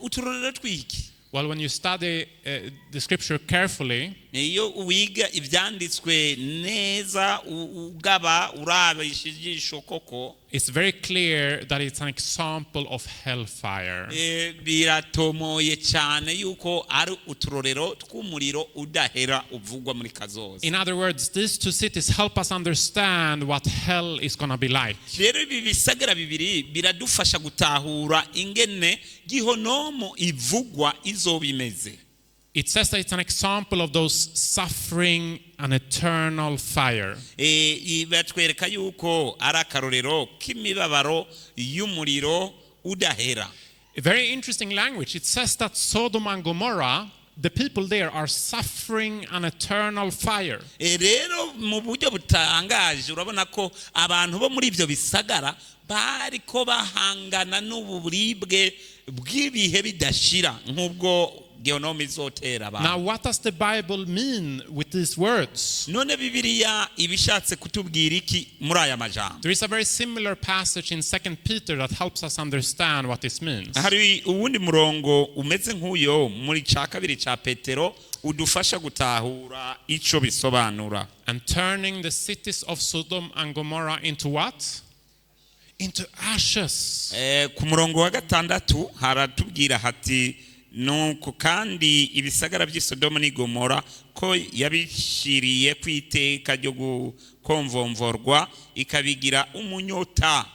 Uturorero twiki? Well, when you study the scripture carefully, iyo wiga ibyanditswe neza ugaba urabishije ijisho koko, it's very clear that it's an example of hellfire. biratomoye cyane yuko ari uturorero tw'umuriro udahera uvugwa muri kazoza. In other words, these two cities help us understand what hell is going to be like. rero ibi bisagara bibiri biradufasha gutahura ingene Gihonomu ivugwa izoba imeze. It says that it's an example of those suffering an eternal fire. Batwereka yuko ari akarorero k'imibabaro y'umuriro udahera. A very interesting language. It says that Sodom and Gomorrah, the people there are suffering an eternal fire. Rero mu buryo butangaje urabona ko abantu bo muri ibyo bisagara bariko bahangana n'uburibwe bw'ibihe bidashira nk'ubwo Gihonomu izotera abantu. Now, what does the Bible mean with these words? None Bibiliya ibishatse kutubwira iki muri aya majambo? There is a very similar passage in 2 Peter that helps us understand what this means. Hari uwundi murongo umeze nk'uyo muri ca kabiri ca Petero udufasha gutahura ico bisobanura. And turning the cities of Sodom and Gomorrah into what? Into ashes. Ku murongo wa gatandatu haratubwira hati nuko kandi ibisagara by'i Sodoma n'i Gomora ko yabishiriye kwiteka ryo gukomvomvorwa ikabigira umunyota.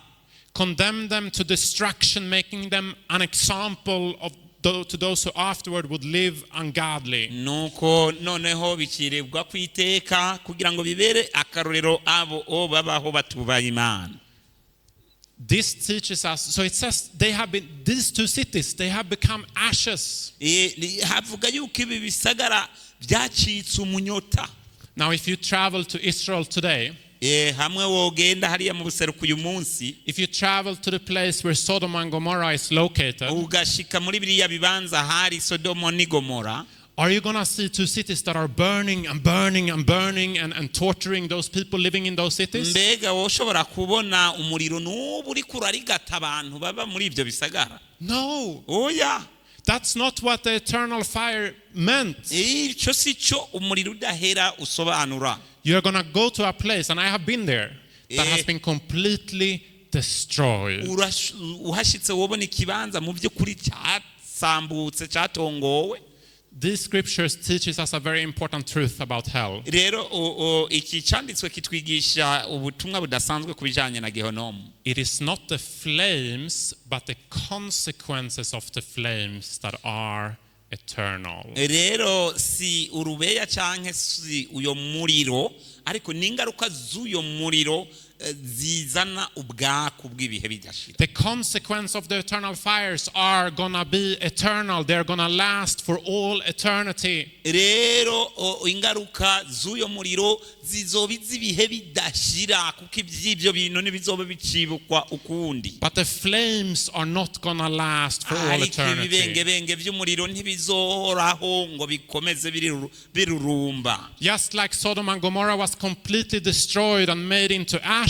Condemn them to destruction, making them an example of to those who afterward would live ungodly. Nuko noneho bikirebwa kwiteka kugira ngo bibere akarorero abo babaho batubaye Imana. This teaches us, so it says these two cities, they have become ashes. Havuga yuko ibi bisagara byacitse umunyota. Now if you travel to Israel today, hamwe wogenda hariya mu buseruko uyu munsi, if you travel to the place where Sodom and Gomorrah is located, ugashika muri biriya bibanza hari Sodoma n'i Gomora, are you going to see two cities that are burning and burning and burning and torturing those people living in those cities? Mbega woshobora kubona umuriro n'ubu uri kurarigata abantu baba muri ibyo bisagara? No. Oya. That's not what the eternal fire meant. Icyo si cyo umuriro udahera usobanura. You're going to go to a place, and I have been there, that has been completely destroyed. Uhashitse wobona ikibanza mu by'ukuri cyasambutse cyatongowe. These scriptures teaches us a very important truth about hell. Rero iki cyanditswe kitwigisha ubutumwa budasanzwe ku bijanye na Gihonomu. It is not the flames, but the consequences of the flames that are eternal. Rero si urubeya canke si uyo muriro, ariko n'ingaruka z'uyo muriro zizana ubwaku bw'ibihe bidashira. The consequence of the eternal fires are gonna be eternal. They're gonna last for all eternity. Rero ingaruka z'uyo muriro zizoba iz'ibihe bidashira kuko iby'ibyo bintu ntibizoba bicibukwa ukundi. But the flames are not gonna last for all eternity. Ibibenge by'umuriro ntibizohoraho ngo bikomeze birurumba. Just like Sodom and Gomorrah was completely destroyed and made into ashes,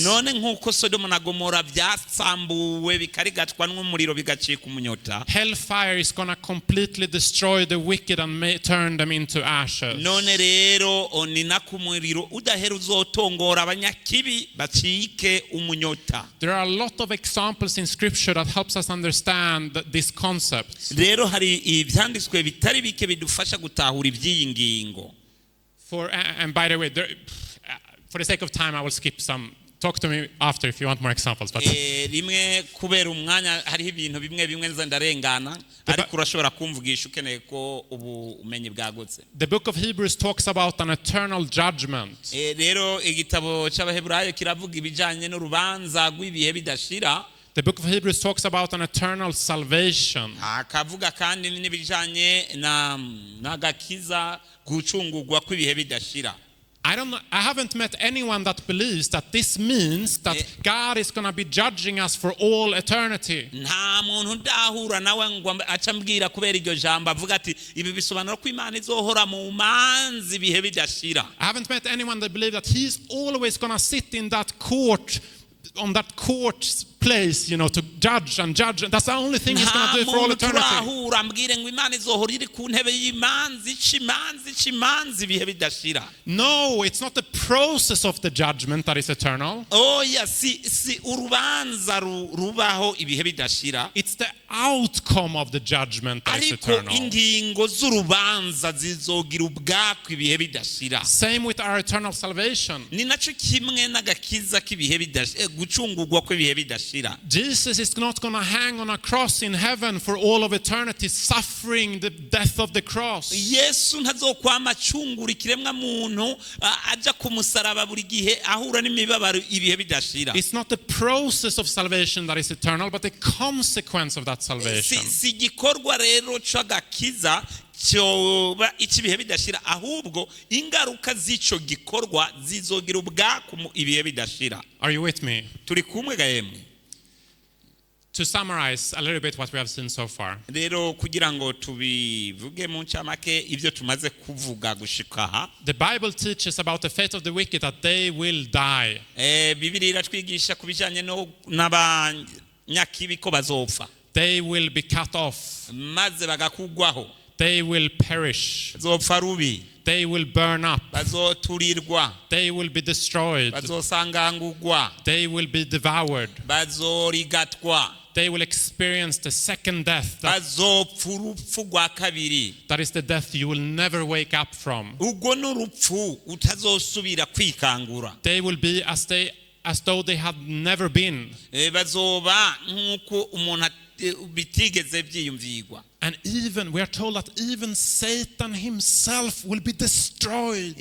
none nk'uko Sodoma na Gomora byasambuwe bikarigatwa n'umuriro bigacika umunyota, hellfire is going to completely destroy the wicked and turn them into ashes. None rero ni nako umuriro udahera uzotongora abanyakibi bacike umunyota. There are a lot of examples in scripture that helps us understand this concept. Rero hari ibyanditswe bitari bike bidufasha gutahura iby'iyi ngingo. And by the way, for the sake of time, I will skip some. Talk to me after if you want more examples. But rimwe kubera umwanya hariho ibintu bimwe nza ndarengana, ariko urashobora kumvugisha ukeneye ko ubu umenye bwagutse. The book of Hebrews talks about an eternal judgment. Rero igitabo cy'Abaheburayo kiravuga ibijanye n'urubanza rw'ibihe bidashira. The book of Hebrews talks about an eternal salvation. Akavuga kandi n'ibijanye na Agakiza gucungurwa kw'ibihe bidashira. I haven't met anyone that believes that this means that God is going to be judging us for all eternity. nta muntu ndahura nawe ngo acambwira kubera iryo jambo avuga ati ibi bisobanura ko Imana izohora mu manzi bihe bidashira. I haven't met anyone that believes that he's always going to sit in that court, on that court place, you know, to judge and judge. That's the only thing he's going to do for all eternity. turahura ambwire ngo Imana izohora iri ku ntebe y'imanzi cimanzi bihe bidashira. No, it's not the process of the judgment that is eternal. Oya si urubanza rubaho ibihe bidashira. It's the outcome of the judgment that is Ariko eternal. ingingo z'urubanza zizogira ubwako ibihe bidashira. Same with our eternal salvation. Ni naco kimwe n'agakiza k'ibihe bidashira, gucungurwa kw'ibihe bidashira. Jesus is not going to hang on a cross in heaven for all of eternity, suffering the death of the cross. Yesu ntazokwama acungura ikiremwa muntu aja ku musaraba buri gihe ahura n'imibabaro ibihe bidashira. It's not the process of salvation that is eternal, but the consequence of that salvation. Si gikorwa rero c'agakiza cyoba ikibihe bidashira, ahubwo ingaruka z'ico gikorwa zizogira ubwako ibihe bidashira. Are you with me? Turi kumwe ga yemwe? To summarize a little bit what we have seen so far. Rero kugira ngo tubivuge mu ncamake ibyo tumaze kuvuga gushika aha. The Bible teaches about the fate of the wicked, that they will die. Bibiliya iratwigisha kubijanye no n'abanyakibi ko bazopfa. They will be cut off. Maze bagakugwaho. They will perish. Bazopfa rubi. They will burn up. Bazoturirwa. They will be destroyed. Bazosangangugwa. They will be devoured. Bazorigatwa. They will experience the second death. Bazopfa urupfu rwa kabiri. That is the death you will never wake up from. Ubwo n'urupfu utazosubira kwikangura. They will be as though they had never been. Bazoba nk'uko umuntu bitigeze byiyumvigwa. And even we are told that even Satan himself will be destroyed.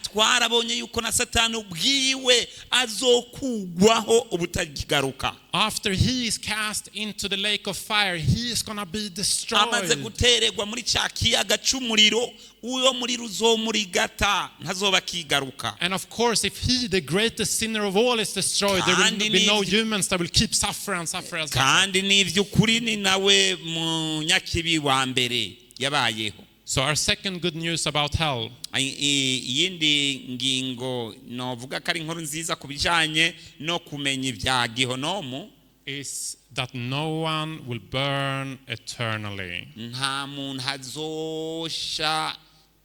Twarabonye yuko na Satani ubwiwe azokugwaho ubutagigaruka. After he is cast into the lake of fire, he is going to be destroyed. Amaze gutererwa muri cya kiyaga cy'umuriro, uyo muriro uzomurigata ntazoba kigaruka. And of course, if he, the greatest sinner of all, is destroyed, there will be no humans that will keep suffering and suffer as well. Kandi n'ivy'ukuri ni nawe munyakibi wa mbere yabayeho. So our second good news about hell. Yindi ngingo novuga ko ari inkuru nziza kubijanye no kumenya ibya Gihonomu is that no one will burn eternally. Nta muntu hazosha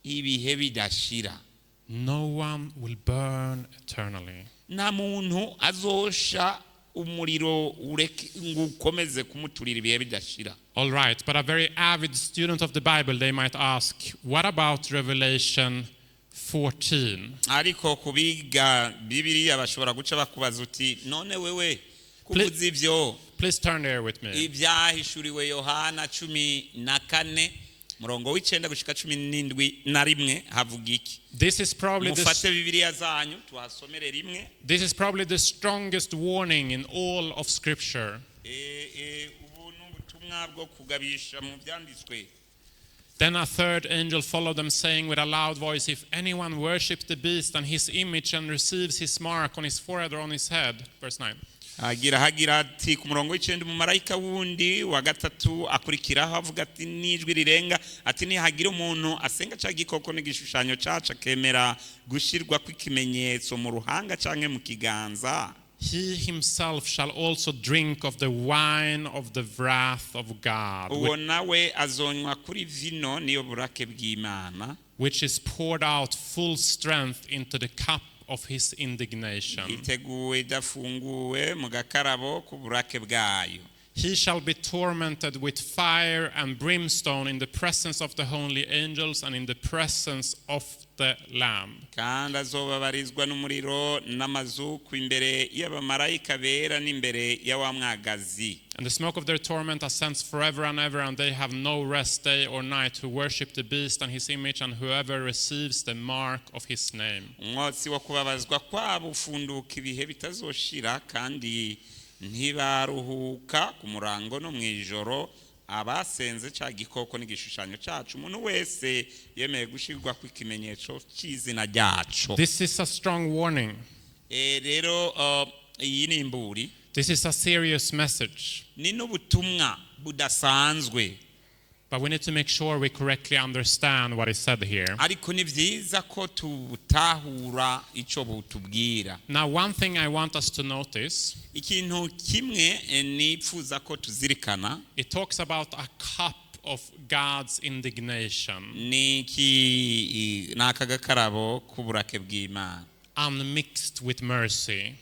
ibihe bidashira. No one will burn eternally. Nta muntu azosha umuriro ukomeze kumuturira ibihe bidashira. All right, but a very avid student of the Bible, they might ask, what about Revelation 14? Ariko kubiga Bibiliya bashobora guca bakubaza uti none wewe kuvuza ivyo. Please turn there with me. Ibyahishuriwe Yohana 14 murongo w'icenda gushika 17 havuga iki? This is probably mufate Bibiliya zanyu tuhasomere rimwe. This is probably the strongest warning in all of Scripture. Then a third angel followed them, saying with a loud voice, if anyone worships the beast and his image and receives his mark on his forehead or on his head. Verse 9. hagira ati ku murongo w'icenda umumarayika wundi wa gatatu akurikiraho avuga ati n'ijwi rirenga ati nihagira umuntu asenga ca gikoko n'igishushanyo caca kemera gushirwa kw'ikimenyetso mu ruhanga canke mu kiganza, he himself shall also drink of the wine of the wrath of God, uwo nawe azonywa kuri vino niyo burake bw'Imana, which is poured out full strength into the cup of his indignation. iteguwe idafunguwe mu gakarabo k'uburake bwayo. He shall be tormented with fire and brimstone in the presence of the holy angels and in the presence of the Lamb. Kandi azobabarizwa n'umuriro n'amazuku imbere y'abamarayika bera n'imbere ya wa mwagazi. And the smoke of their torment ascends forever and ever, and they have no rest day or night who worship the beast and his image, and whoever receives the mark of his name. Umwotsi wo kubabazwa kwabo ufunduka ibihe bitazoshira kandi ntibaruhuka ku murango no mw'ijoro, abasenze ca gikoko n'igishushanyo cacu umuntu wese yemeye gushirwa ku ikimenyetso c'izina ryacu. This is a strong warning. Rero iyi ni imburi. This is a serious message. Ni n'ubutumwa budasanzwe. But we need to make sure we correctly understand what is said here. Ariko ni vyiza ko tutahura ico butubwira. Now, one thing I want us to notice, Ikintu kimwe nipfuza ko tuzirikana, it talks about a cup of God's indignation, ni akagakarabo k'uburake bw'Imana, unmixed with mercy.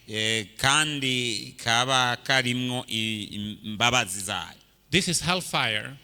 kandi kaba karimwo imbabazi zayo. This is hellfire.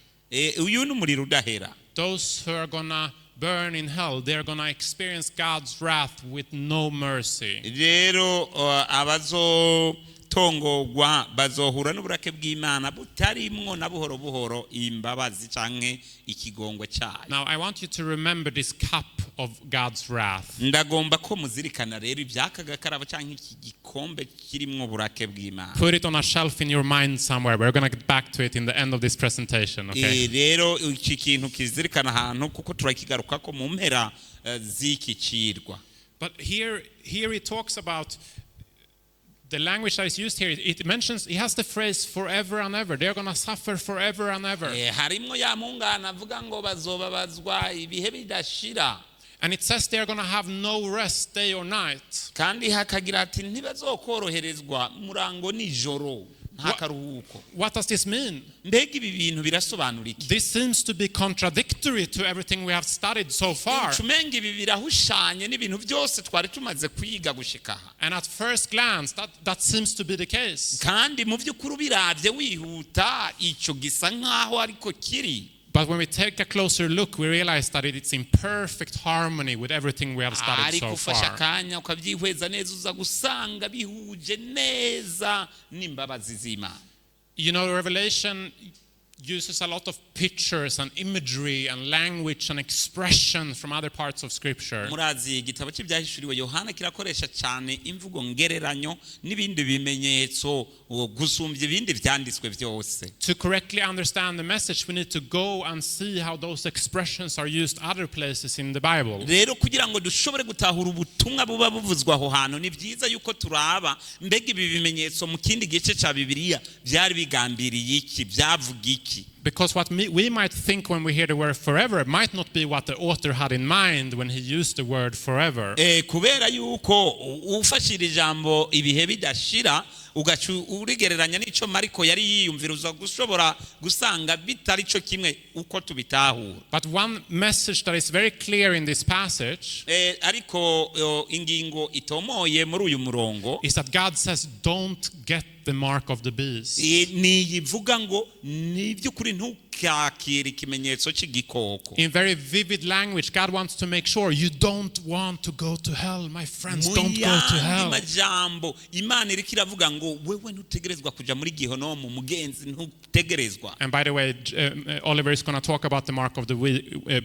Uyu ni umuriro udahera. Those who are gonna burn in hell, they're gonna experience God's wrath with no mercy. Rero abazotongorwa bazohura n'uburake bw'Imana butarimwo na buhoro buhoro imbabazi canke ikigongwe cyayo. Now, I want you to remember this cup of God's wrath. Ndagomba ko muzirikana rero ibyakagakarabo canke iki gikombe kirimwo uburake bw'Imana. Put it on a shelf in your mind somewhere. We're going to get back to it in the end of this presentation, okay? Rero iki kintu kizirikana ahantu kuko turakigaruka ko mu mpera z'iki cirwa. But here it talks about the language that is used here. It mentions, he has the phrase forever and ever. They're going to suffer forever and ever. Harimwo ya mungana avuga ngo bazobabazwa ibihe bidashira. And it says they're going to have no rest day or night. Kandi hakagira ati ntibazokoroherezwa murango nijoro nta karuhuko. What does this mean? Mbega ibi bintu birasobanura iki? This seems to be contradictory to everything we have studied so far. Cumenga ibi birahushanye n'ibintu byose twari tumaze kwiga gushika. And at first glance, that seems to be the case. Kandi mu by'ukuri biravye wihuta ico gisa nkaho ariko kiri. But when we take a closer look, we realize that it's in perfect harmony with everything we have studied so far. Akanya ukabyihweza neza uza gusanga bihuje neza n'imbabazi z'Imana. You know, Revelation uses a lot of pictures and imagery and language and expression from other parts of Scripture. Murazi igitabo cy'ibyahishuriwe Yohana kirakoresha cyane imvugo ngereranyo n'ibindi bimenyetso gusumbya ibindi byanditswe byose. To correctly understand the message, we need to go and see how those expressions are used other places in the Bible. Rero kugira ngo dushobore gutahura ubutumwa buba buvuzwa aho hantu ni byiza yuko turaba mbega ibi bimenyetso mu kindi gice cya Bibiliya byari bigambiriye iki byavuga iki. Because what we might think when we hear the word forever might not be what the author had in mind when he used the word forever. Kubera yuko ufashira ijambo ibihe bidashira ugacu urigereranya n'ico Mariko yari yiyumvira uza gushobora gusanga bitari cyo kimwe uko tubitahura. But one message that is very clear in this passage ariko ingingo itomoye muri uyu murongo is that God says don't get the mark of the beast. Ni yivuga ngo ni by'ukuri ntukakira ikimenyetso cy'igikoko. In very vivid language, God wants to make sure you don't want to go to hell, my friends. Don't go to hell. Majambo Imana iri kiravuga ngo wewe ntutegerezwa kuja muri Gihonomu mugenzi ntutegerezwa. And by the way, Oliver is going to talk about the mark of the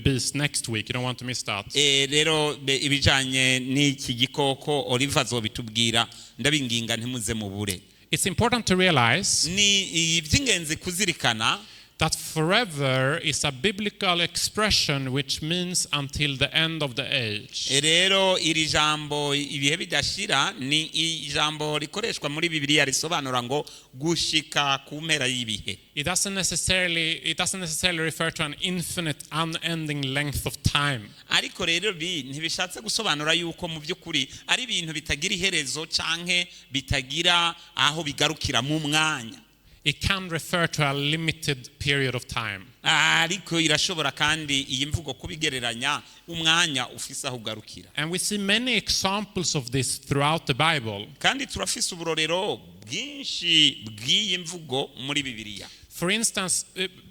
beast next week. You don't want to miss that. Rero ibijanye n'iki gikoko Oliver azobitubwira ndabinginga ntimuze mubure. It's important to realize that forever is a biblical expression which means until the end of the age. Rero iri jambo ibihe bidashira ni ijambo rikoreshwa muri Bibiliya risobanura ngo gushika ku mpera y'ibihe. It doesn't necessarily refer to an infinite unending length of time. Ariko rero ntibishatse gusobanura yuko mu by'ukuri ari ibintu bitagira iherezo canke bitagira aho bigarukira mu mwanya. It can refer to a limited period of time. Ariko irashobora kandi iyi mvugo kubigereranya umwanya ufise aho ugarukira. And we see many examples of this throughout the Bible. Kandi turafise uburorero bwinshi bw'iyi mvugo muri Bibiliya. For instance,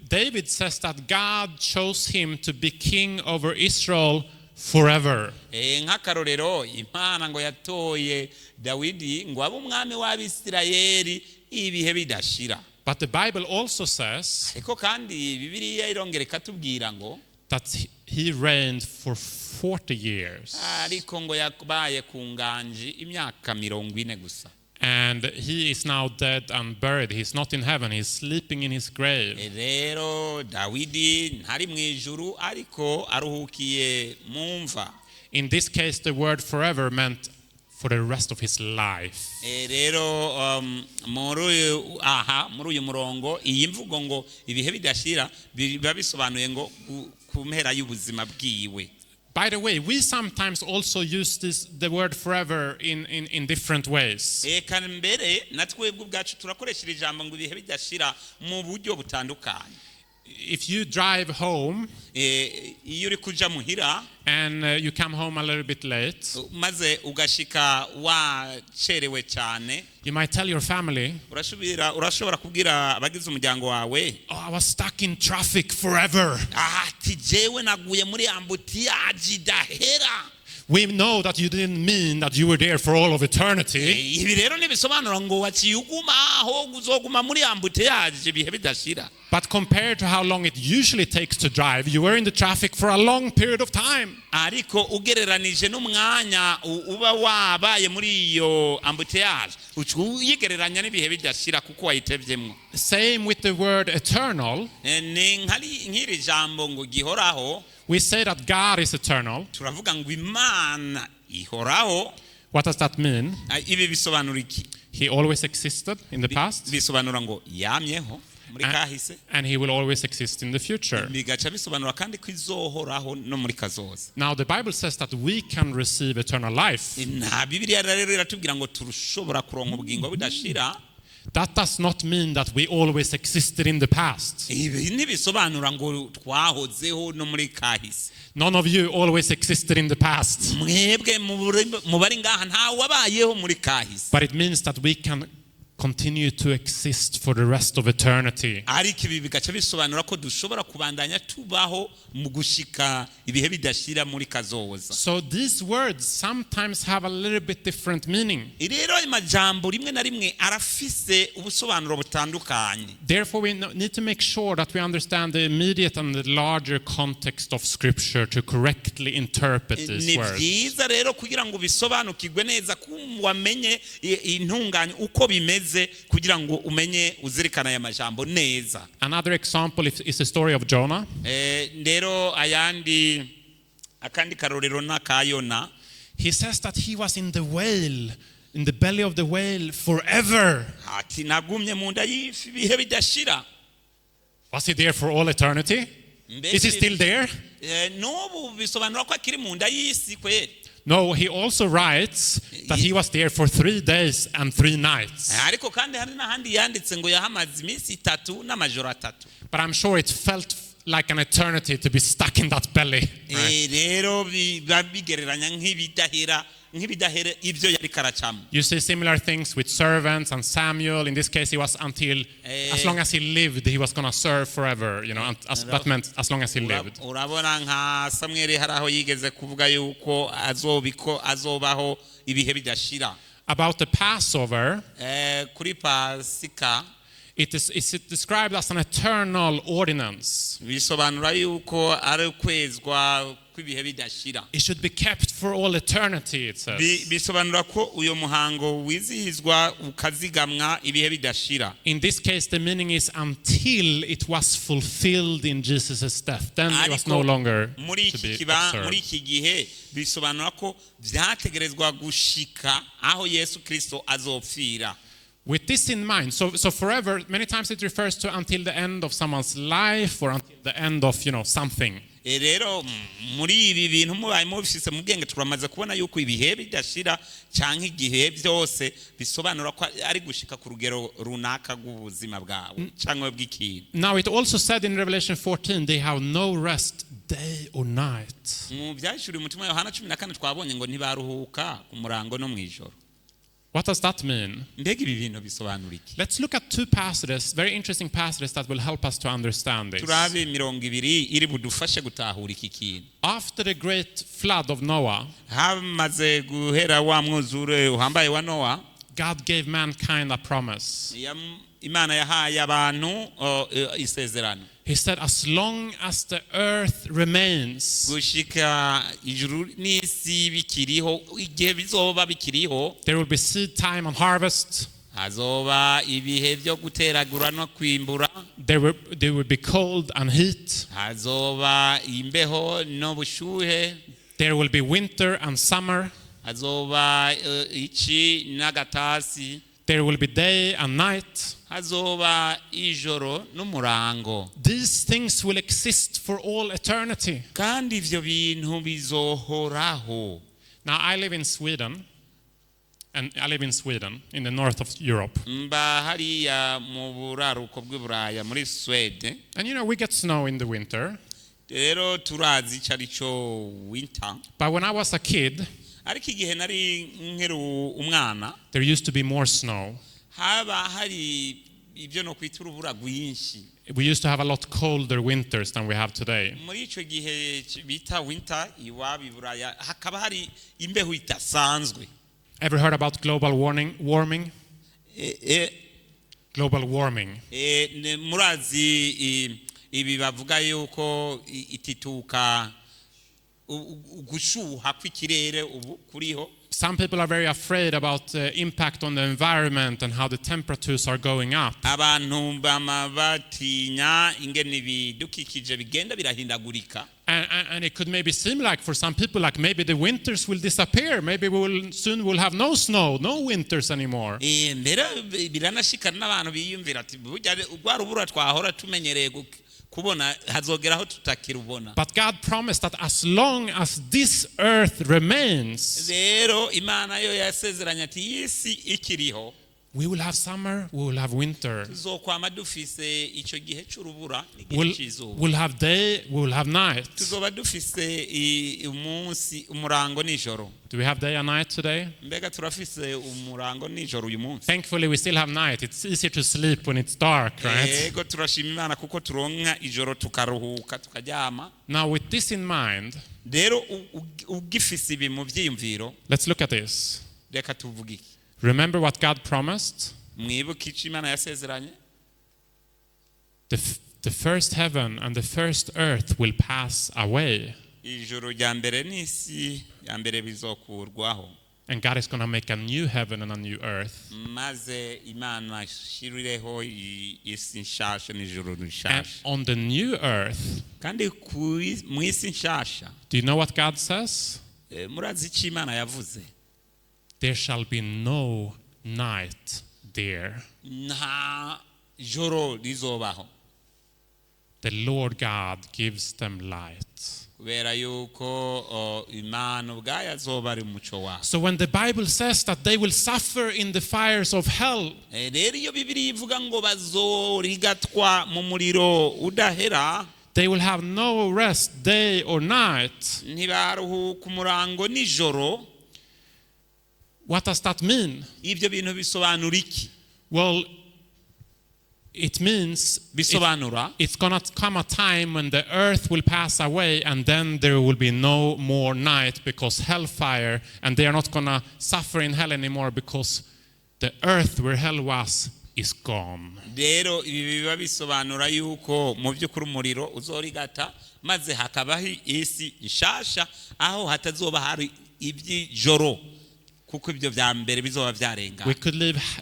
David says that God chose him to be king over Israel forever. Nk'akarorero Imana ngo yatoye Dawidi ngo abe umwami w'Abisirayeli ibihe bidashira. But the Bible also says that he reigned for 40 years. And he is now dead and buried. He's not in heaven. He's sleeping in his grave. rero Dawidi ntari mu ijuru ariko aruhukiye mu mva. In this case, the word forever meant for the rest of his life. Rero muri uyu murongo iyi mvugo ngo ibihe bidashira biba bisobanuye ngo ku mpera y'ubuzima bwiwe. By the way, we sometimes also use the word forever in different ways. Eka mbere natwebwe ubwacu turakoresha ijambo ngo ibihe bidashira mu buryo butandukanye. If you drive home iyo uri kuja muhira and you come home a little bit late, maze ugashika wacerewe cyane, you might tell your family, urashobora kubwira abagize umuryango wawe, oh, I was stuck in traffic forever. Ati jewe naguye muri ambutiyaji idahera. We know that you didn't mean that you were there for all of eternity. Ibi rero nibisobanura ngo waciye uguma aho uzoguma muri ambutiyaji ibihe bidashira. But compared to how long it usually takes to drive, you were in the traffic for a long period of time. Ariko ugereranije n'umwanya uba wabaye muri iyo ambutiyaji, uyigereranya n'ibihe bidashira kuko wayitevyemwo. Same with the word eternal. Ni nk'iri jambo ngo gihoraho. We say that God is eternal. Turavuga ngo Imana ihoraho. What does that mean? Ibi bisobanura iki? He always existed in the past. Bisobanura ngo yamyeho muri kahise. And he will always exist in the future. Bigaca bisobanura kandi ko izohoraho no muri kazoza. Now the Bible says that we can receive eternal life. Na Bibiliya rero iratubwira ngo turushobora kuronka ubugingo budashira. That does not mean that we always existed in the past. Ibi nibisobanura ngo twahozeho no muri kahise. None of you always existed in the past. Mwebwe mubari ngaha nta wabayeho muri kahise. But it means that we can continue to exist for the rest of eternity. Ariko ibi bigaca bisobanura ko dushobora kubandanya tubaho mu gushika ibihe bidashira muri kazoza. So these words sometimes have a little bit different meaning. Rero amajambo rimwe na rimwe arafise ubusobanuro butandukanye. Therefore we need to make sure that we understand the immediate and the larger context of scripture to correctly interpret these words. Ni byiza rero kugira ngo bisobanukirwe neza wamenye intunganye uko bimeze kugira ngo umenye uzirikana aya majambo neza. Another example is the story of Jonah. Rero akandi karorero n'akayona. He says that he was in the whale, in the belly of the whale forever. Ati nagumye mu nda y'ifi ibihe bidashira. Was he there for all eternity? Is he still there? N'ubu bisobanura ko akiri mu nda y'isi kweli. No, he also writes that he was there for 3 days and 3 nights. Ariko kandi hari n'ahandi yanditse ngo yahamaze iminsi 3 n'amajoro 3. But I'm sure it felt like an eternity to be stuck in that belly. Rero bigereranya nk'ibidahera ibyo yari karacamo. You see similar things with servants and Samuel. In this case, he was until as long as he lived, he was going to serve forever. You know, that meant as long as he lived. Urabona nka Samuel hari aho yigeze kuvuga yuko azobaho ibihe bidashira. About the Passover, kuri Pasika, it is described as an eternal ordinance. Bisobanura yuko ari ukwezwa kw'ibihe bidashira. It should be kept for all eternity, it says. Bisobanura ko uyo muhango wizihizwa ukazigamwa ibihe bidashira. In this case, the meaning is until it was fulfilled in Jesus' death. Then it was no longer to be observed. Muri iki gihe bisobanura ko vyategerezwa gushika aho Yesu Kristo azopfira. With this in mind, so forever, many times it refers to until the end of someone's life or until the end of, something. Rero muri ibi bintu mubaye mubishise mu bwenge turamaze kubona yuko ibihe bidashira canke igihe byose bisobanura ko ari gushika ku rugero runaka rw'ubuzima bwawe canke bw'ikintu. Now it also said in Revelation 14, they have no rest day or night. Mu byashuri mutima Yohana 14 twabonye ngo ntibaruhuka ku murango no mwijoro. What does that mean? Let's look at 2 passages, very interesting passages that will help us to understand this. After the great flood of Noah, God gave mankind a promise. He He said, as long as the earth remains, gushika ijuru n'isi bikiriho, igihe bizoba bikiriho, there will be seed time and harvest. hazoba ibihe byo guteragura no kwimbura, There will be cold and heat. hazoba imbeho no bushuhe, There will be winter and summer. hazoba ici n'agatasi, There will be day and night. hazoba ijoro n'umurango. These things will exist for all eternity. Kandi ivyo bintu bizohoraho. Now, I live in Sweden, and I live in Sweden, in the north of Europe. Mba hariya mu buraruko bw'Iburaya muri Swede. And you know, we get snow in the winter. Rero turazi ico arico winter. But when I was a kid, Ariko igihe nari nkiri umwana, there used to be more snow. haba hari ibyo no kwita urubura rwinshi. We used to have a lot colder winters than we have today. Muri ico gihe bita winter iwabo Iburaya hakaba hari imbeho idasanzwe. Ever heard about global warming? Global warming. Murazi ibi bavuga yuko itituka ugushuha kw'ikirere ubu kuriho. Some people are very afraid about the impact on the environment and how the temperatures are going up. Abantu bama batinya ingene ibidukikije bigenda birahindagurika. And it could maybe seem like for some people, like maybe the winters will disappear. Maybe soon we'll have no snow, no winters anymore. Mbere biranashikana n'abantu biyumvira ati burya urwa rubura twahora tumenyereye kubona hazogeraho tutakirubona. But God promised that as long as this earth remains, rero Imana yo yasezeranya ati isi ikiriho, we will have summer, we will have winter. tuzokwama dufise ico gihe c'urubura n'igihe c'izuba. We'll have day, we will have night. Tuzoba dufise umunsi umurango n'ijoro. Do we have day and night today? Mbega turafise umurango n'ijoro uyu munsi. Thankfully, we still have night. It's easier to sleep when it's dark, right? Yego turashima Imana kuko turonka ijoro tukaruhuka tukaryama. Now, with this in mind, Rero ugifise ibi mu vyiyumviro, let's look at this. reka tuvuge iki. Remember what God promised? Mwibuke ico Imana yasezeranye? The first heaven and the first earth will pass away. Ijoro rya mbere n'isi ya mbere bizokurwaho. And God is going to make a new heaven and a new earth. Maze Imana ishirireho isi nshasha n'ijoro And rishasha. on the new earth, Kandi mu isi nshasha, do you know what God says? murazi ico Imana yavuze? There shall be no night there. Nta joro rizobaho. The Lord God gives them light. Kubera yuko Imana ubwayo azoba ari umuco waho. So when the Bible says that they will suffer in the fires of hell, Rero iyo Bibiliya ivuga ngo bazorigatwa mu muriro udahera, they will have no rest day or night. ntibaruhuka umurango nijoro. What does that mean? Ibyo bintu bisobanura iki? Well, it means Bisobanura it's going to come a time when the earth will pass away and then there will be no more night because hellfire, and they are not going to suffer in hell anymore because the earth where hell was is gone. rero ibi biba bisobanura yuko mu by'ukuri umuriro uzorigata maze hakabaho isi nshasha aho hatazoba hari iby'ijoro kuko ibyo vya mbere bizoba vyarenga. We could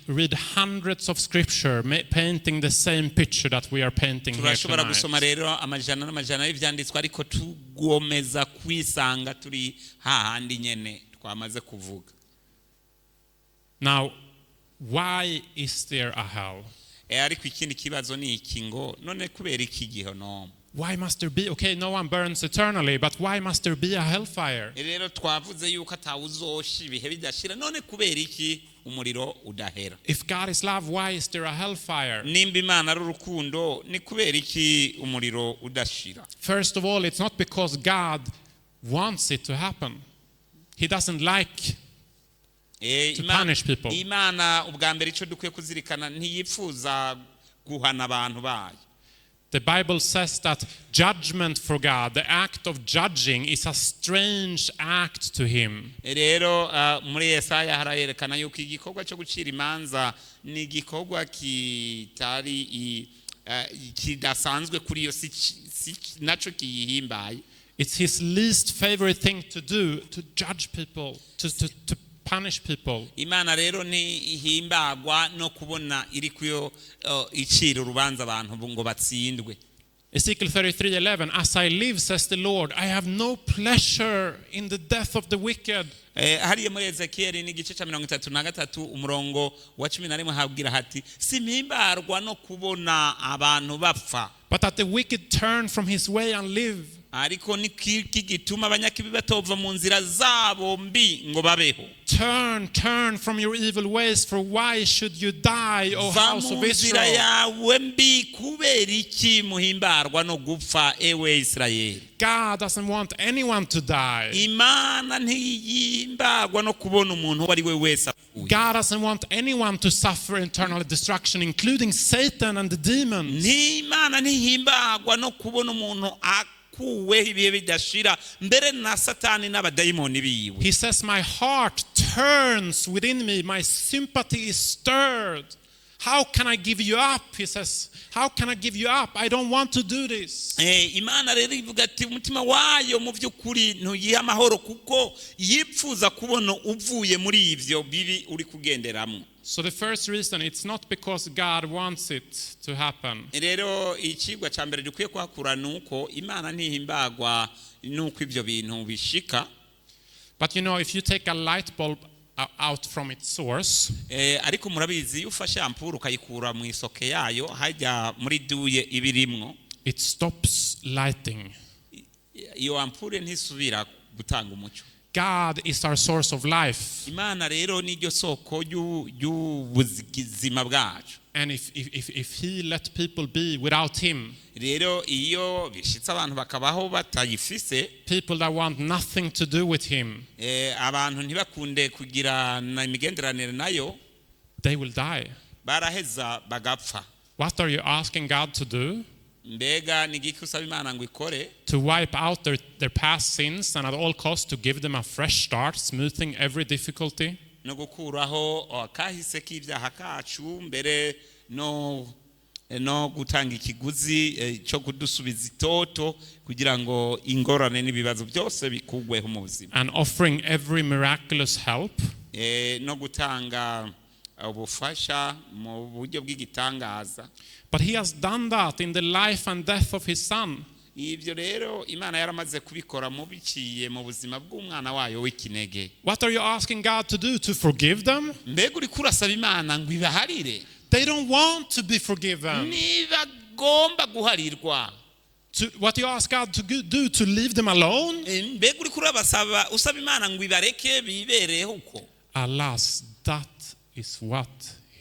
read hundreds of scripture painting the same picture that we are painting here turashobora tonight. gusoma rero amajana n'amajana y'ivyanditswe ariko tugomeza kwisanga turi hahandi nyene twamaze kuvuga. Now, why is there a hell? Ariko ikindi kibazo ni iki ngo none kubera iki Gihonomu? Why must there be, okay, no one burns eternally, but why must there be a hellfire? Rero twavuze yuko atawuzosha ibihe bidashira, none kubera iki umuriro udahera? If God is love, why is there a hellfire? Nimba Imana ari urukundo ni kubera iki umuriro udashira? First of all, it's not because God wants it to happen. He doesn't like to punish people. Imana ubwa mbere ico dukwiye kuzirikana ntiyipfuza guhana abantu bayo. The Bible says that judgment for God, the act of judging, is a strange act to him. Rero muri Yesaya harayerekana yuko igikorwa cyo gucira imanza ni igikorwa kitari kidasanzwe kuri yo si naco kiyihimbaye. It's his least favorite thing to do, to judge people, to punish people. Imana rero ni ihimbagwa no kubona iri kuyo icira urubanza abantu ngo batsindwe. Ezekiel 33:11, as I live, says the Lord, I have no pleasure in the death of the wicked. Hariya muri Ezekiel ni igice cya 33 umurongo wa 11 habwira hati simpimbarwa no kubona abantu bapfa, but that the wicked turn from his way and live. Ariko ni gituma abanyakibi batova mu nzira zabo mbi ngo babeho. Turn from your evil ways, for why should you die, O house of Israel? Yawe mbi kubera iki muhimbarwa no gupfa ewe Israel? God doesn't want anyone to die. Imana ntiyimbarwa no kubona umuntu wari we wese apfuye. God doesn't want anyone to suffer eternal destruction, including Satan and the demons. Imana ntiyimbarwa no kubona umuntu kuwe ibihe bidashira mbere na Satani n'abadayimoni biwe. He says, my heart turns within me, my sympathy is stirred. How can I give you up? He says, how can I give you up? I don't want to do this. Imana rero ivuga ati umutima wayo mu by'ukuri ntuyiha amahoro kuko yipfuza kubona uvuye muri ivyo bibi uri kugenderamo. So the first reason, it's not because God wants it to happen. Rero ikigwa ca mbere dukwiye kwakura nuko Imana ntihimbagwa nuko ivyo bintu bishika. But you know, if you take a light bulb out from its source, ariko murabizi ufashe ampuru ukayikura mu isoke yayo hajya muri duye ibirimwo, it stops lighting. Iyo ampure ntisubira gutanga umucyo. God is our source of life. Imana rero niryo soko y'ubuzima bwacu. And if he let people be without him, rero iyo bishitse abantu bakabaho batayifise, people that want nothing to do with him, abantu ntibakunde kugira na imigenderanire nayo, they will die. Baraheza bagapfa. What are you asking God to do? Mbega nigiki usaba Imana ngo ikore? To wipe out their past sins and at all costs to give them a fresh start, smoothing every difficulty. No gukuraho akahise k'ibyaha kacu mbere no gutanga ikiguzi cyo kudusubiza itoto kugira ngo ingorane n'ibibazo byose bikugweho mu buzima. And offering every miraculous help. No gutanga ubufasha mu buryo bw'igitangaza. But he has done that in the life and death of his son. Ibyo rero Imana yaramaze kubikora mu biciye mu buzima bw'umwana wayo w'ikinege. What are you asking God to do? To forgive them? Mbega uri kurasaba Imana ngo ibaharire? They don't want to be forgiven. Ntibagomba guharirwa. What you ask God to do? To leave them alone? Mbega uri kurabasaba usaba Imana ngo ibareke bibereho uko? Alas, that is what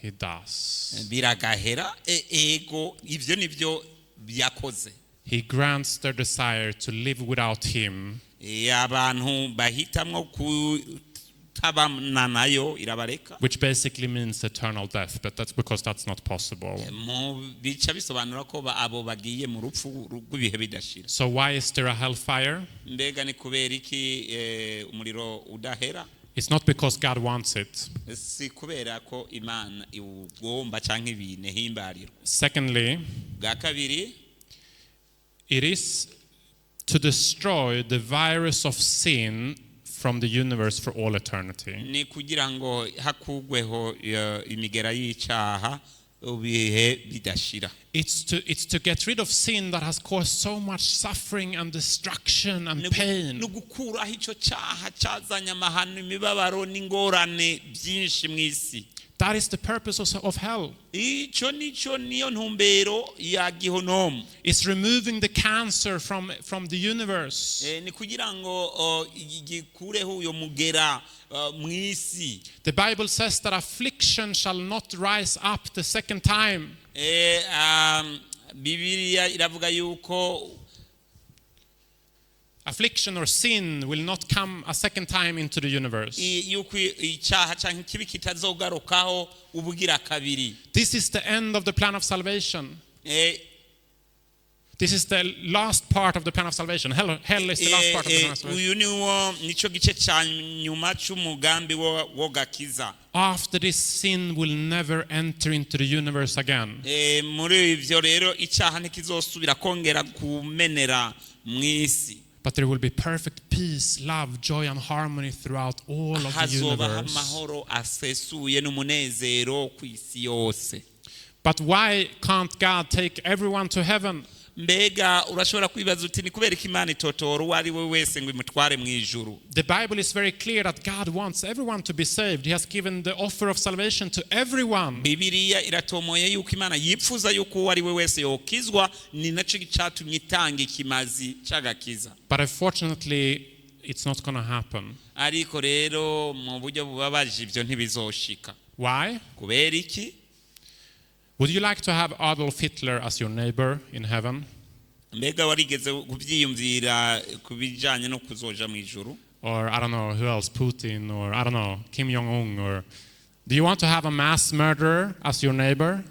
he does. Biragahera ego ivyo nivyo byakoze. He grants their desire to live without him. Abantu bahitamwo kutabana nayo irabareka. Which basically means eternal death, but that's because that's not possible. Bica bisobanura ko abo bagiye mu rupfu rw'ibihe bidashira. So why is there a hellfire? Mbega ni kubera iki umuriro udahera? It's not because God wants it. Si kubera ko Imana iwugomba canke ibintu himbarirwa. Secondly, bwa kabiri, it is to destroy the virus of sin from the universe for all eternity. Ni kugira ngo hakugweho imigera y'icyaha ubihe bidashira. It's to get rid of sin that has caused so much suffering and destruction and pain. Nugukuraho ico cyaha cyazanye amahano imibabaro n'ingorane byinshi mu isi. That is the purpose of hell. Ico niyo ntumbero ya Gihonomu. It's removing the cancer from the universe. Ni kugira ngo gikureho uyo mugera mu isi. The Bible says that affliction shall not rise up the second time. Bibiliya iravuga yuko affliction or sin will not come a second time into the universe. Yuko icyaha canke kibi kitazogarukaho ubugira kabiri. This is the end of the plan of salvation. This is the last part of the plan of salvation. Hell is the last part of the plan of salvation. uyu nico gice cya nyuma cy'umugambi wo gakiza. After this, sin will never enter into the universe again. Muri ivyo rero icyaha ntikizosubira kongera kumenera mu isi. But there will be perfect peace, love, joy and harmony throughout all of the Hazoba universe. amahoro asesuye n'umunezero ku isi yose. But why can't God take everyone to heaven? Mbega urashobora kwibaza uti ni kubera ko Imana itotora uwo ari we wese ngo imutware mu ijuru. The Bible is very clear that God wants everyone to be saved. He has given the offer of salvation to everyone. Bibiliya iratomoye yuko Imana yipfuza yuko uwo ari we wese yokizwa, ni naco gicatumye itanga ikimazi c'agakiza. But unfortunately, it's not going to happen. Ariko rero mu buryo bubabaje ivyo ntibizoshika. Why? Kubera iki? Would you like to have Adolf Hitler as your neighbor in heaven? Mbega warigeze kuvyiyumvira kubijanye no kuzoja mu ijuru? Or I don't know, who else? Putin, or I don't know, Kim Jong-un, or do you want to have a mass murderer as your neighbor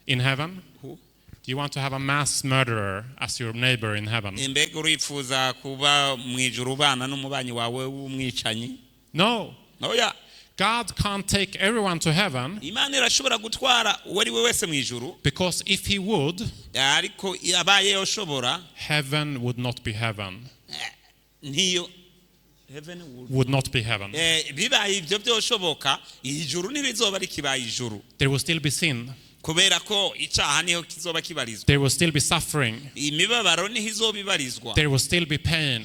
in heaven? Who? Do you want to have a mass murderer as your neighbor in heaven? Mbega urifuza kuba mu ijuru ubana n'umubanyi wawe w'umwicanyi? No. Oya. God can't take everyone to heaven, Imana irashobora gutwara uwo ari we wese mu ijuru, because if he would, ariko abaye yoshobora, heaven would not be heaven. ntiyo Would not be heaven. bibaye ibyo byoshoboka, ijuru ntirizoba rikibaye ijuru, There will still be sin. kubera ko icyaha niho kizoba kibarizwa. There will still be suffering. Imibabaro niho izobibarizwa. There will still be pain.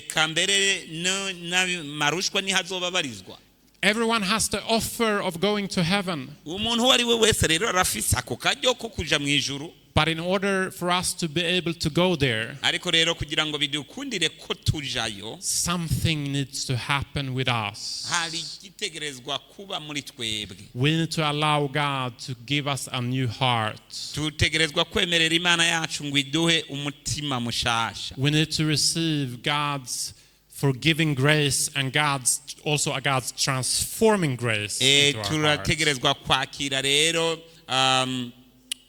Kambere n'amarushwa niho azobabarizwa. Everyone has the offer of going to heaven. Umuntu uwo ari we wese rero arafise ako karyo ko kuja mu ijuru. But in order for us to be able to go there, Ariko rero kugira ngo bidukundire ko tujayo, something needs to happen with us. hari igitegerezwa kuba muri twebwe. We need to allow God to give us a new heart. Tutegerezwa kwemerera Imana yacu ngo iduhe umutima mushasha. We need to receive God's forgiving grace and God's transforming grace into our hearts. Turategerezwa kwakira rero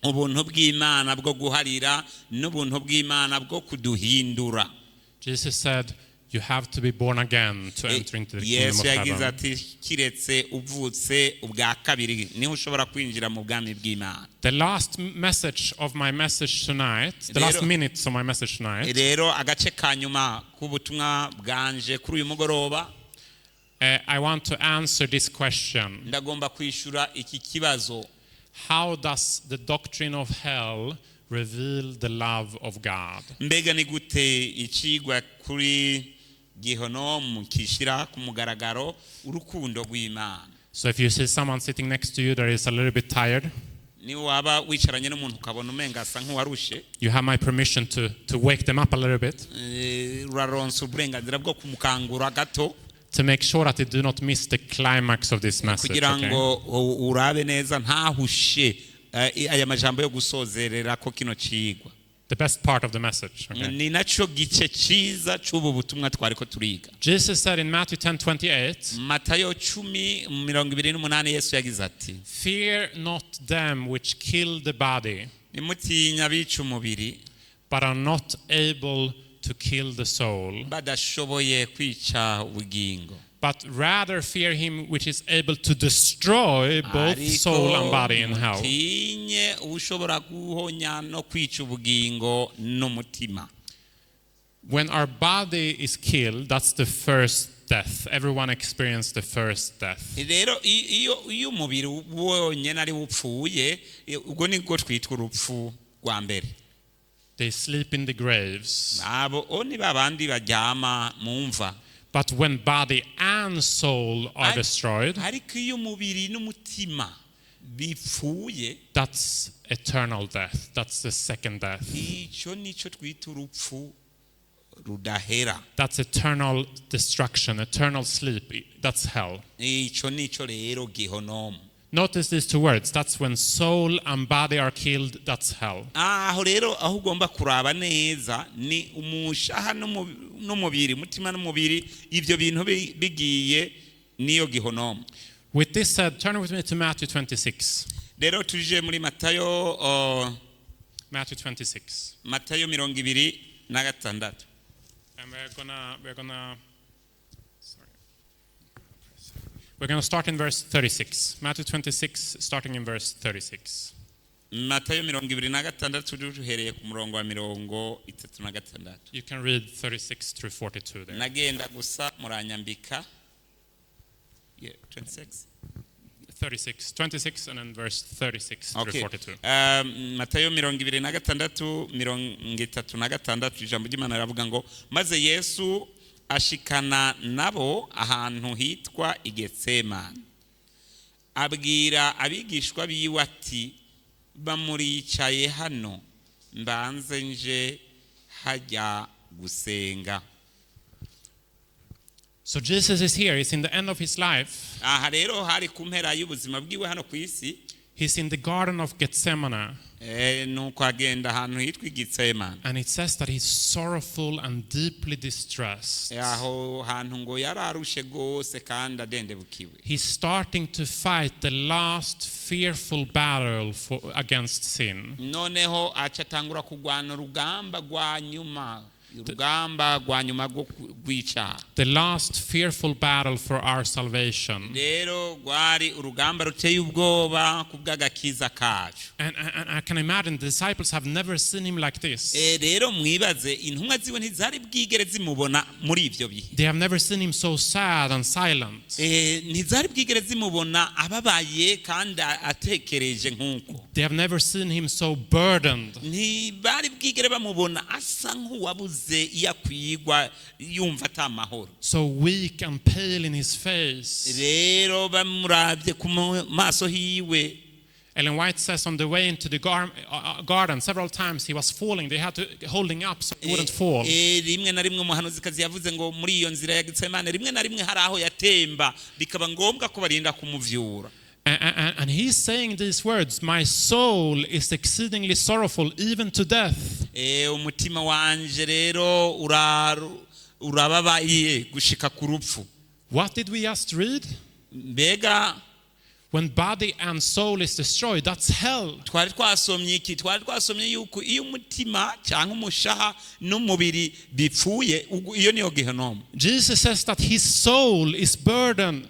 ubuntu bw'Imana bwo guharira n'ubuntu bw'Imana bwo kuduhindura. Jesus said, you have to be born again to enter into the kingdom of Yesu yagize heaven. ati kiretse uvutse ubwa kabiri niho ushobora kwinjira mu bwami bw'Imana. The last message of my message tonight, the last minutes of my message tonight, Rero agace ka nyuma k'ubutumwa bwanje kuri uyu mugoroba, I want to answer this question. ndagomba kwishura iki kibazo. How does the doctrine of hell reveal the love of God? Mbega ni gute icigwa kuri Gihonomu kishira ku mugaragaro urukundo rw'Imana? So if you see someone sitting next to you that is a little bit tired, Ni waba wicaranye n'umuntu ukabona umenga asa nk'uwarushe, you have my permission to wake them up a little bit, uraronsa uburenganzira bwo kumukangura gato, to make sure that they do not miss the climax of this message. kugira Okay? ngo urabe neza ntahushe aya majambo yo gusozerera ko kino cigwa. The best part of the message. Okay? Ni naco gice ciza c'ubu butumwa twariko turiga. Jesus said in Matthew 10:28, Matayo 10:28 Yesu yagize ati, fear not them which kill the body, nimutinya abica umubiri but are not able to kill the soul, badashoboye kwica ubugingo, but rather fear him which is able to destroy both soul and body in hell. mutinye ushobora guhonya no kwica ubugingo n'umutima. When our body is killed, that's the first death. Everyone experienced the first death. Rero iyo umubiri wonyene ari upfuye, ubwo nibwo twitwa urupfu rwa mbere. They sleep in the graves. Abo ni babandi baryama mu mva. But when body and soul are destroyed, Ariko iyo umubiri n'umutima bipfuye, that's eternal death. That's the second death. ico nico twita urupfu rudahera. That's eternal destruction, eternal sleep. That's hell. Ico nico rero Gihonomu. Notice these two words. That's when soul and body are killed. That's hell. Aho rero aho ugomba kuraba neza ni umushaha n'umubiri, mutima n'umubiri, ivyo bintu bigiye niyo Gihonomu. With this said, turn with me to Matthew 26. Rero tuje muri Matayo Matthew 26. Matayo 26. And we're gonna start in verse 36. Matthew 26, starting in verse 36. Matayo 26 duhereye ku murongo wa 36. You can read 36 through 42 there. Nagenda gusa muranyambika. Yeah, 26. 26 and then verse 36 through 42. Matayo 26:36 ijambo ry'Imana riravuga ngo maze Yesu ashikana nabo ahantu hitwa Igetsemani. Abwira abigishwa biwe ati bamuricaye hano mbanze nje hajya gusenga. So Jesus is here. He's in the end of his life. Aha rero hari kumpera y'ubuzima bwiwe hano ku isi. He's in the garden of Gethsemane. Nuko agenda ahantu hitwa Igetsemani. And it says that he's sorrowful and deeply distressed. Aho hantu ngo yararushe gose kandi adendebukiwe. He's starting to fight the last fearful battle against sin. Noneho acatangura kugwana urugamba rwa nyuma. Urugamba rwa nyuma rwo kwica. The last fearful battle for our salvation. Rero rwari urugamba ruteye ubwoba kubw'agakiza kacu. And I can imagine the disciples have never seen him like this. Rero mwibaze intumwa ziwe ntizari bwigere zimubona muri ivyo bihe. They have never seen him so sad and silent. Ntizari bwigere zimubona ababaye kandi atekereje nkuko. They have never seen him so burdened. Ntibari bwigere bamubona asa nk'uwabuze yakwigwa yumva atamahoro. So weak and pale in his face. Rero bamuravye ku maso hiwe. Ellen White says on the way into the garden several times he was falling. They had to holding up so he wouldn't fall. Rimwe na rimwe umuhanuzikazi yavuze ngo muri iyo nzira ya Getsemane rimwe na rimwe hari aho yatemba bikaba ngombwa ko barinda kumuvyura. And he's saying these words, my soul is exceedingly sorrowful even to death. Umutima wanje rero urababaye gushika ku rupfu. What did we just read? Mbega when body and soul is destroyed, that's hell. Twari twasomye yuko iyo umutima cyangwa umushaha n'umubiri bipfuye iyo niyo Gihonomu. Jesus says that his soul is burdened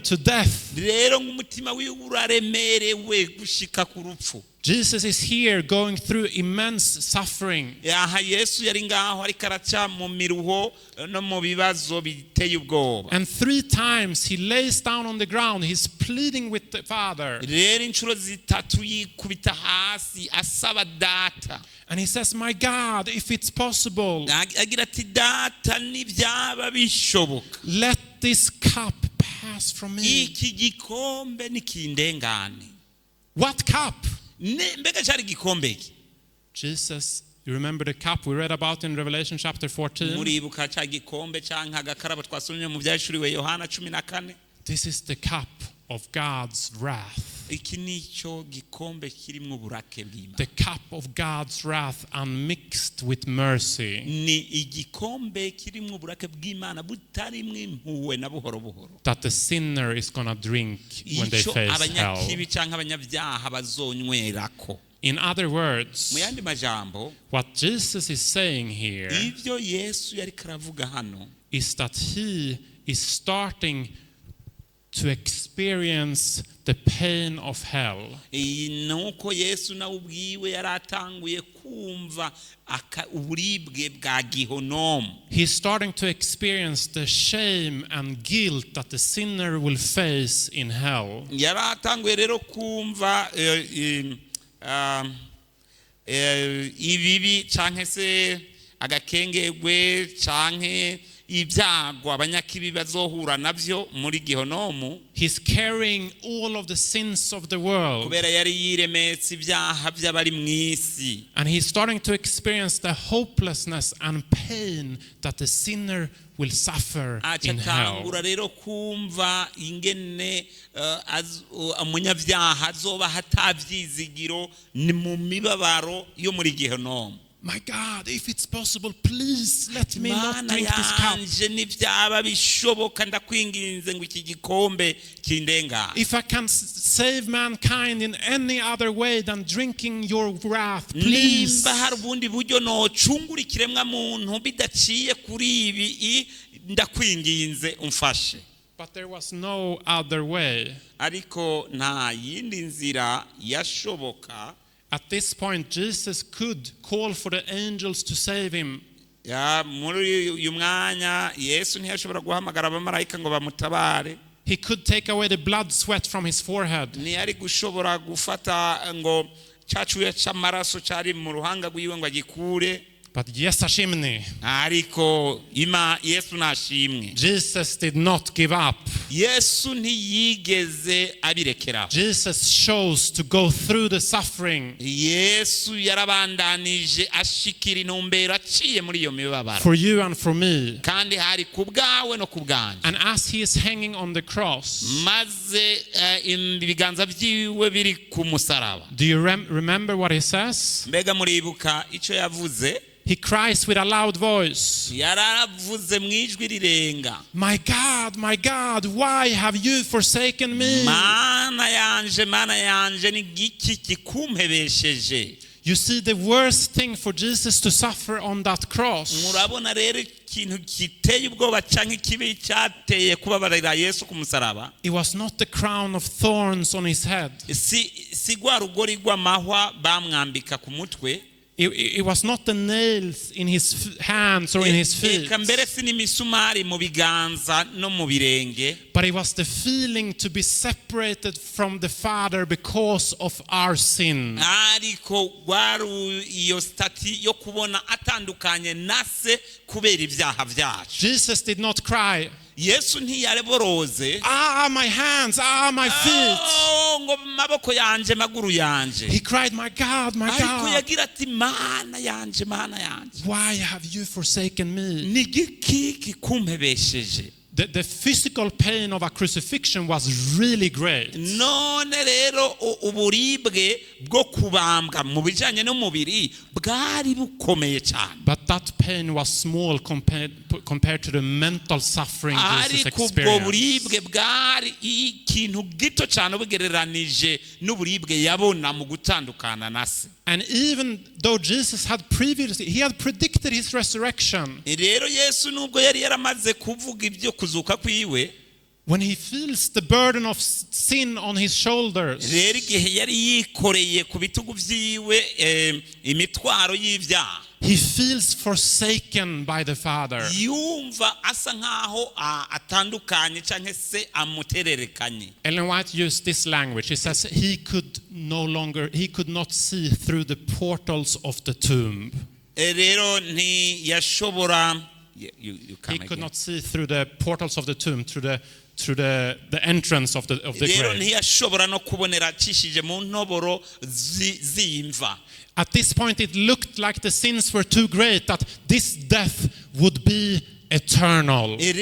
to death. Rero ngumutima wiwe uraremerewe gushika ku rupfu. Jesus is here going through immense suffering. Yesu yari ngaho ari karaca mu miruho no mu bibazo biteye ubwoba. And 3 times he lays down on the ground. He's pleading with the Father. Rero inshuro zitatu yikubita hasi asaba data. And he says, my God, if it's possible, agira ati data nibyaba bishoboka, let this cup pass from me. Iki gikombe nikindengane. What cup? Mbega cyari gikombe ki? Jesus, you remember the cup we read about in Revelation chapter 14? Muribuka cya gikombe cyangwa agakarabo twasomye mu byashuriwe Yohana 14? This is the cup of God's wrath. Iki nico gikombe kirimo uburake bw'Imana. The cup of God's wrath unmixed with mercy. Ni igikombe kirimo uburake bw'Imana butarimwe impuhwe na buhoro buhoro. That the sinner is going to drink when they face hell. Abanyakibi cyangwa abanyabyaha bazonywerako. In other words, mu yandi majambo, what Jesus is saying here ibyo Yesu yari karavuga hano is that he is starting to experience the pain of hell. Nuko Yesu na ubwiwe yaratanguye kumva uburibwe bwa Gihonomu. He's starting to experience the shame and guilt that the sinner will face in hell. Yaratanguye rero kumva ibibi canke se agakengegwe canke ibyago abanyakibi bazohura navyo muri Gihonomu. He's carrying all of the sins of the world. Kubera yari yiremetse ibyaha by'abari mw'isi. And he's starting to experience the hopelessness and pain that the sinner will suffer in hell. Acatangura rero kumva ingene umunyabyaha azoba hatavyizigiro ni mu mibabaro yo muri Gihonomu. my God, if it's possible, please let me not Mana drink this cup. yanje nivyaba bishoboka ndakwinginze ngo iki gikombe kindenga. If I can save mankind in any other way than drinking your wrath, please. Nimba hari ubundi buryo nocungura ikiremwa muntu bidaciye kuri ibi ndakwinginze umfashe. But there was no other way. Ariko nta yindi nzira yashoboka. At this point, Jesus could call for the angels to save him. Ya muri uyu mwanya Yesu ntiyashobora guhamagara abamarayika ngo bamutabare. He could take away the blood sweat from his forehead. Ntiyari gushobora gufata ngo cyacuye cy'amaraso cyari mu ruhanga rw'iwe ngo agikure. But yes, Hashimni. Ariko Yesu nashimwe. Jesus did not give up. Yesu ntiyigeze abirekera. Jesus chose to go through the suffering. Yesu yarabandanije ashikira intumbero aciye muri iyo mibabaro. For you and for me. Kandi hari kubwawe no kubwanje. And as he is hanging on the cross. Maze ibiganza byiwe biri ku musaraba. Do you remember what he says? Mbega muribuka icyo yavuze? He cries with a loud voice. Yaravuze mu ijwi rirenga. My God, why have you forsaken me? Mana yanje ni giki kikumpebesheje. You see, the worst thing for Jesus to suffer on that cross. Murabona rero ikintu kiteye ubwoba canke kibi cyateye kubabarira Yesu ku musaraba. It was not the crown of thorns on his head. Si gwa rugori rw'amahwa bamwambika ku mutwe. It was not the nails in his hands or in his feet. But it was the feeling to be separated from the Father because of our sin. Jesus did not cry. Yesu ntiyareboroze. My hands, my feet. Ngo maboko yanje maguru yanje. He cried, my God. Ariko yagira ati mana yanje. Why have you forsaken me? Ni giki kikumpebesheje. The physical pain of a crucifixion was really great. None rero uburibwe bwo kubambwa mu bijanye n'umubiri bwari bukomeye cyane. But that pain was small compared to the mental suffering Jesus experienced. Ariko uburibwe bwari ikintu gito cyane bugereranije n'uburibwe yabona mu gutandukana na se. And even though Jesus had he had predicted his resurrection. Rero Yesu nubwo yari yaramaze kuvuga ibyo kuzuka kwiwe, when he feels the burden of sin on his shoulders, rero igihe yari yikoreye ku bitugu vyiwe imitwaro y'ivyaha, he feels forsaken by the Father. Yumva asa nkaho atandukanye canke se amutererekanye. Ellen White used this language. He says he could not see through the portals of the tomb. Rero ntiyashobora he could not see through the portals of the tomb, through the entrance of the grave. At this point, it looked like the sins were too great that this death would be eternal. To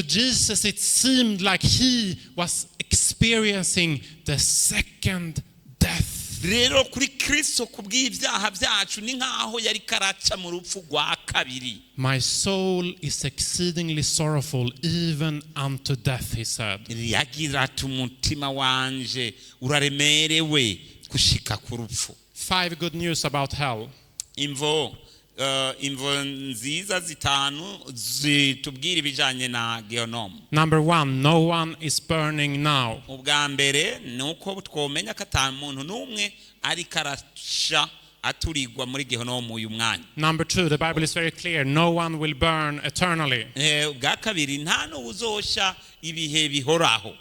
Jesus, it seemed like he was experiencing the second death. Rero kuri Kristo kubw'ibyaha byacu ni nkaho yari karaca mu rupfu rwa kabiri. My soul is exceedingly sorrowful even unto death, he said. Yagira ati umutima wanje uraremerewe gushika ku rupfu. 5 good news about hell. Imvo nziza zitanu zitubwira ibijanye na Gihonomu. Number 1, no one is burning now. Ubwa mbere nuko twomenya ko ata muntu numwe ari karasha aturirwa muri Gihonomu uyu mwanya. Number 2, the Bible is very clear, no one will burn eternally. Ubwa kabiri nta n'uzosha ibihe bihoraho.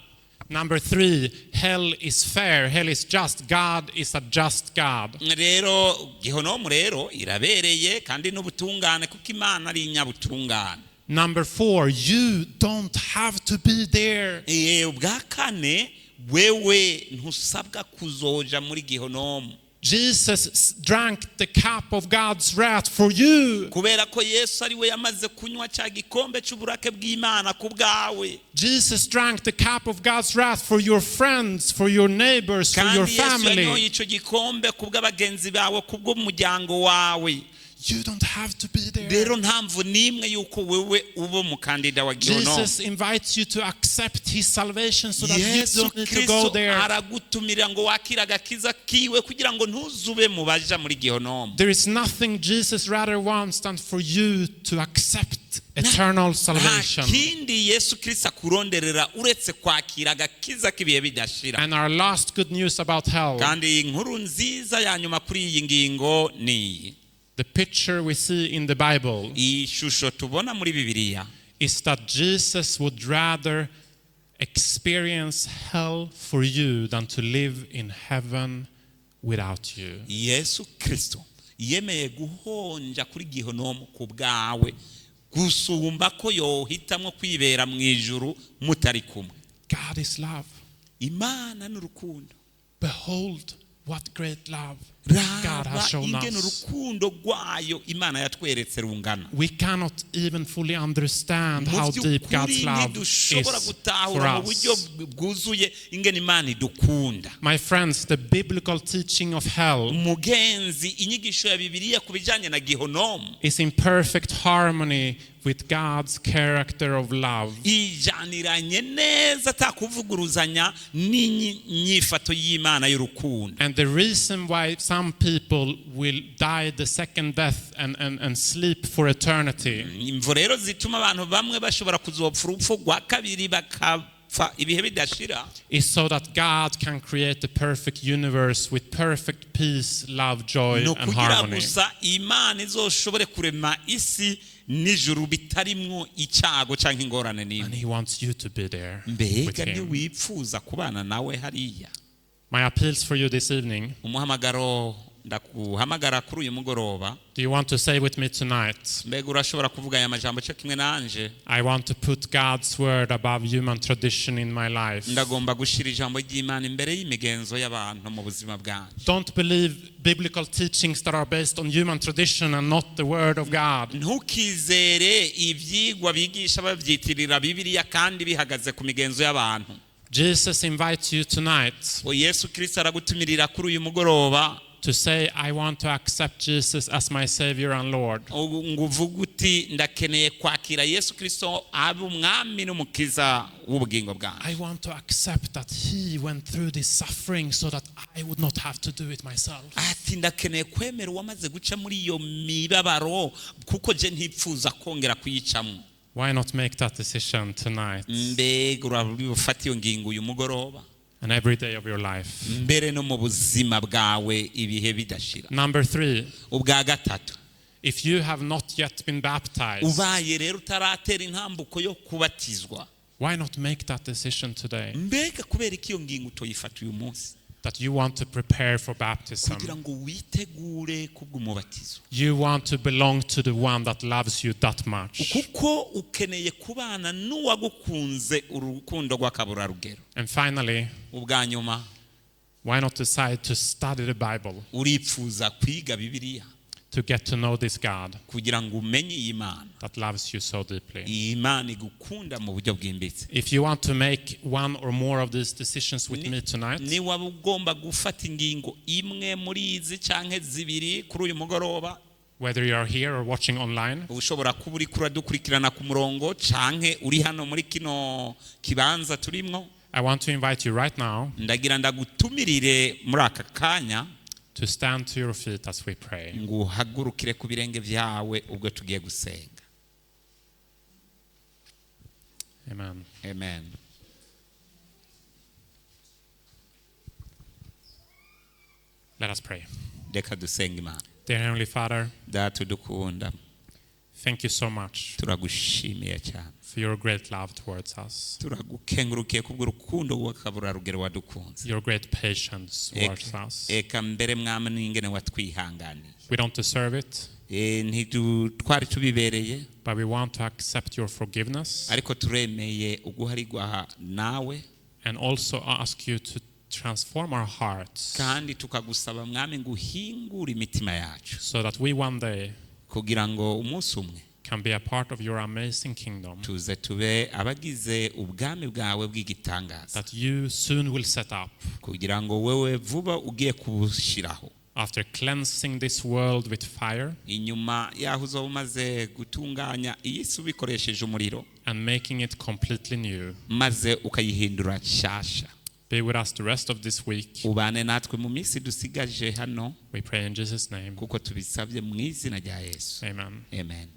Number 3, hell is fair, hell is just. God is a just God. Rero Gihonomu rero irabereye kandi n'ubutungane kuko Imana ari inyabutungane. Number 4, you don't have to be there. Ubwa kane wewe ntusabwa kuzoja muri Gihonomu. Jesus drank the cup of God's wrath for you. kubera ko Yesu ari we yamaze kunywa cya gikombe cy'uburake bw'Imana ku bwawe. Jesus drank the cup of God's wrath for your friends, for your neighbors, for your kandi Yesu yanyoye family. icyo gikombe ku bw'abagenzi bawe, ku bw'umuryango wawe. You don't have to be there. rero nta mvu n'imwe yuko wewe uba umukandida wa Gihonomu. Jesus invites you to accept his salvation so that you Yesu don't need to go Kristo there. aragutumira ngo wakire agakiza kiwe kugira ngo ntuzube mu baja muri Gihonomu. There is nothing Jesus rather wants than for you to accept eternal nta salvation. kindi Yesu Kristo akuronderera uretse kwakira agakiza k'ibihe bidashira. And our last good news about hell, kandi inkuru nziza ya nyuma kuri iyi ngingo ni the picture we see in the Bible, ishusho tubona muri Bibiliya is that Jesus would rather experience hell for you than to live in heaven without you. Yesu Kristo yemeye guhonja kuri Gihonomu ku bwawe gusumba ko yohitamwo kwibera mu ijuru mutari kumwe. God is love. Imana n'urukundo. Behold, what great love God has shown ingene us. urukundo rwayo Imana yatweretse rungana. We cannot even fully understand how deep God's love is ntidushobora for gutahura mu buryo us. bwuzuye ingene Imana idukunda. My friends, the biblical teaching of hell Mugenzi, inyigisho ya Bibiliya ku bijanye na Gihonomu is in perfect harmony with God's character of love. ijaniranye neza atakuvuguruzanya n'inyifato y'Imana y'urukundo. And the reason why some people will die the second death and sleep for eternity imvo rero zituma abantu bamwe bashobora kuzopfa urupfu rwa kabiri bakapfa ibihe bidashira is so that God can create the perfect universe with perfect peace, love, joy, no and kugira harmony. gusa Imana izoshobore kurema isi n'ijuru bitarimwo icyago canke ingorane And n'imwe. He wants you to be there with Mbega Him. ntiwipfuza kubana nawe hariya. My appeals for you this evening. Umuhamagaro ndakuhamagara kuri uyu mugoroba. Do you want to say with me tonight? Mbega urashobora kuvuga aya majambo cyo kimwe nanje. I want to put God's word above human tradition in my life. Ndagomba gushira ijambo ry'Imana imbere y'imigenzo y'abantu mu buzima bwanjye. Don't believe biblical teachings that are based on human tradition and not the word of God. Ntukizere ivyigwa bigisha babyitirira Bibiliya kandi bihagaze ku migenzo y'abantu. Jesus invites you tonight Yesu Kristo aragutumirira kuri uyu mugoroba to say, I want to accept Jesus as my Savior and Lord. nguvuga uti ndakeneye kwakira Yesu Kristo abe umwami n'umukiza w'ubugingo bwanjye. I want to accept that He went through this suffering so that I would not have to do it myself. Ati ndakeneye kwemera uwamaze guca muri iyo mibabaro kuko je ntipfuza kongera kuyicamo. Why not make that decision tonight Mbega urabufata iyo ngingo uyu mugoroba and every day of your life? mbere no mu buzima bwawe ibihe bidashira. Number 3, Ubwa gatatu, if you have not yet been baptized, ubaye rero utaratera intambuko yo kubatizwa, why not make that decision today? mbega kubera iki iyo ngingo utoyifata uyu munsi That you want to prepare for baptism. kugira ngo witegure kubw'umubatizo, You want to belong to the one that loves you that much. kuko ukeneye kubana n'uwagukunze urukundo rw'akaburarugero. And finally, Ubwa nyuma, why not decide to study the Bible uripfuza kwiga Bibiliya to get to know this God kugira ngo umenye iyi Imana, that loves you so deeply? iyi Imana igukunda mu buryo bwimbitse. If you want to make one or more of these decisions with me tonight, Ni waba ugomba gufata ingingo imwe muri izi canke zibiri kuri uyu mugoroba, whether you are here or watching online, ushobora kuba uri kuradukurikirana ku murongo canke uri hano muri kino kibanza turimwo, I want to invite you right now ndagira ndagutumirire muri aka kanya to stand to your feet as we pray. ngo uhagurukire ku birenge vyawe ubwo tugiye gusenga. Amen. Amen. Let us pray. Reka dusenga Imana. Dear Heavenly Father, Data udukunda, thank you so much turagushimiye cyane, for your great love towards us, turagukengurukiye kubw'urukundo rw'akaburarugero wadukunze. your great patience towards us. Eka mbere mwami n'ingene watwihanganiye. We don't deserve it, Twari tubibereye, but we want to accept your forgiveness ariko turemeye uguharirwa nawe, and also ask you to transform our hearts kandi tukagusaba mwami ngo uhingure imitima yacu so that we one day kugira ngo umunsi umwe can be a part of your amazing kingdom tuze tube abagize ubwami bwawe bw'igitangaza that you soon will set up kugira ngo wewe vuba ugiye kubushiraho after cleansing this world with fire inyuma yaho uzoba umaze gutunganya iyi si ubikoresheje umuriro and making it completely new. maze ukayihindura nshasha. Be with us the rest of this week. ubane natwe mu minsi dusigaje hano We pray in Jesus' name. kuko tubisabye mu izina rya Yesu. Amen. Amen.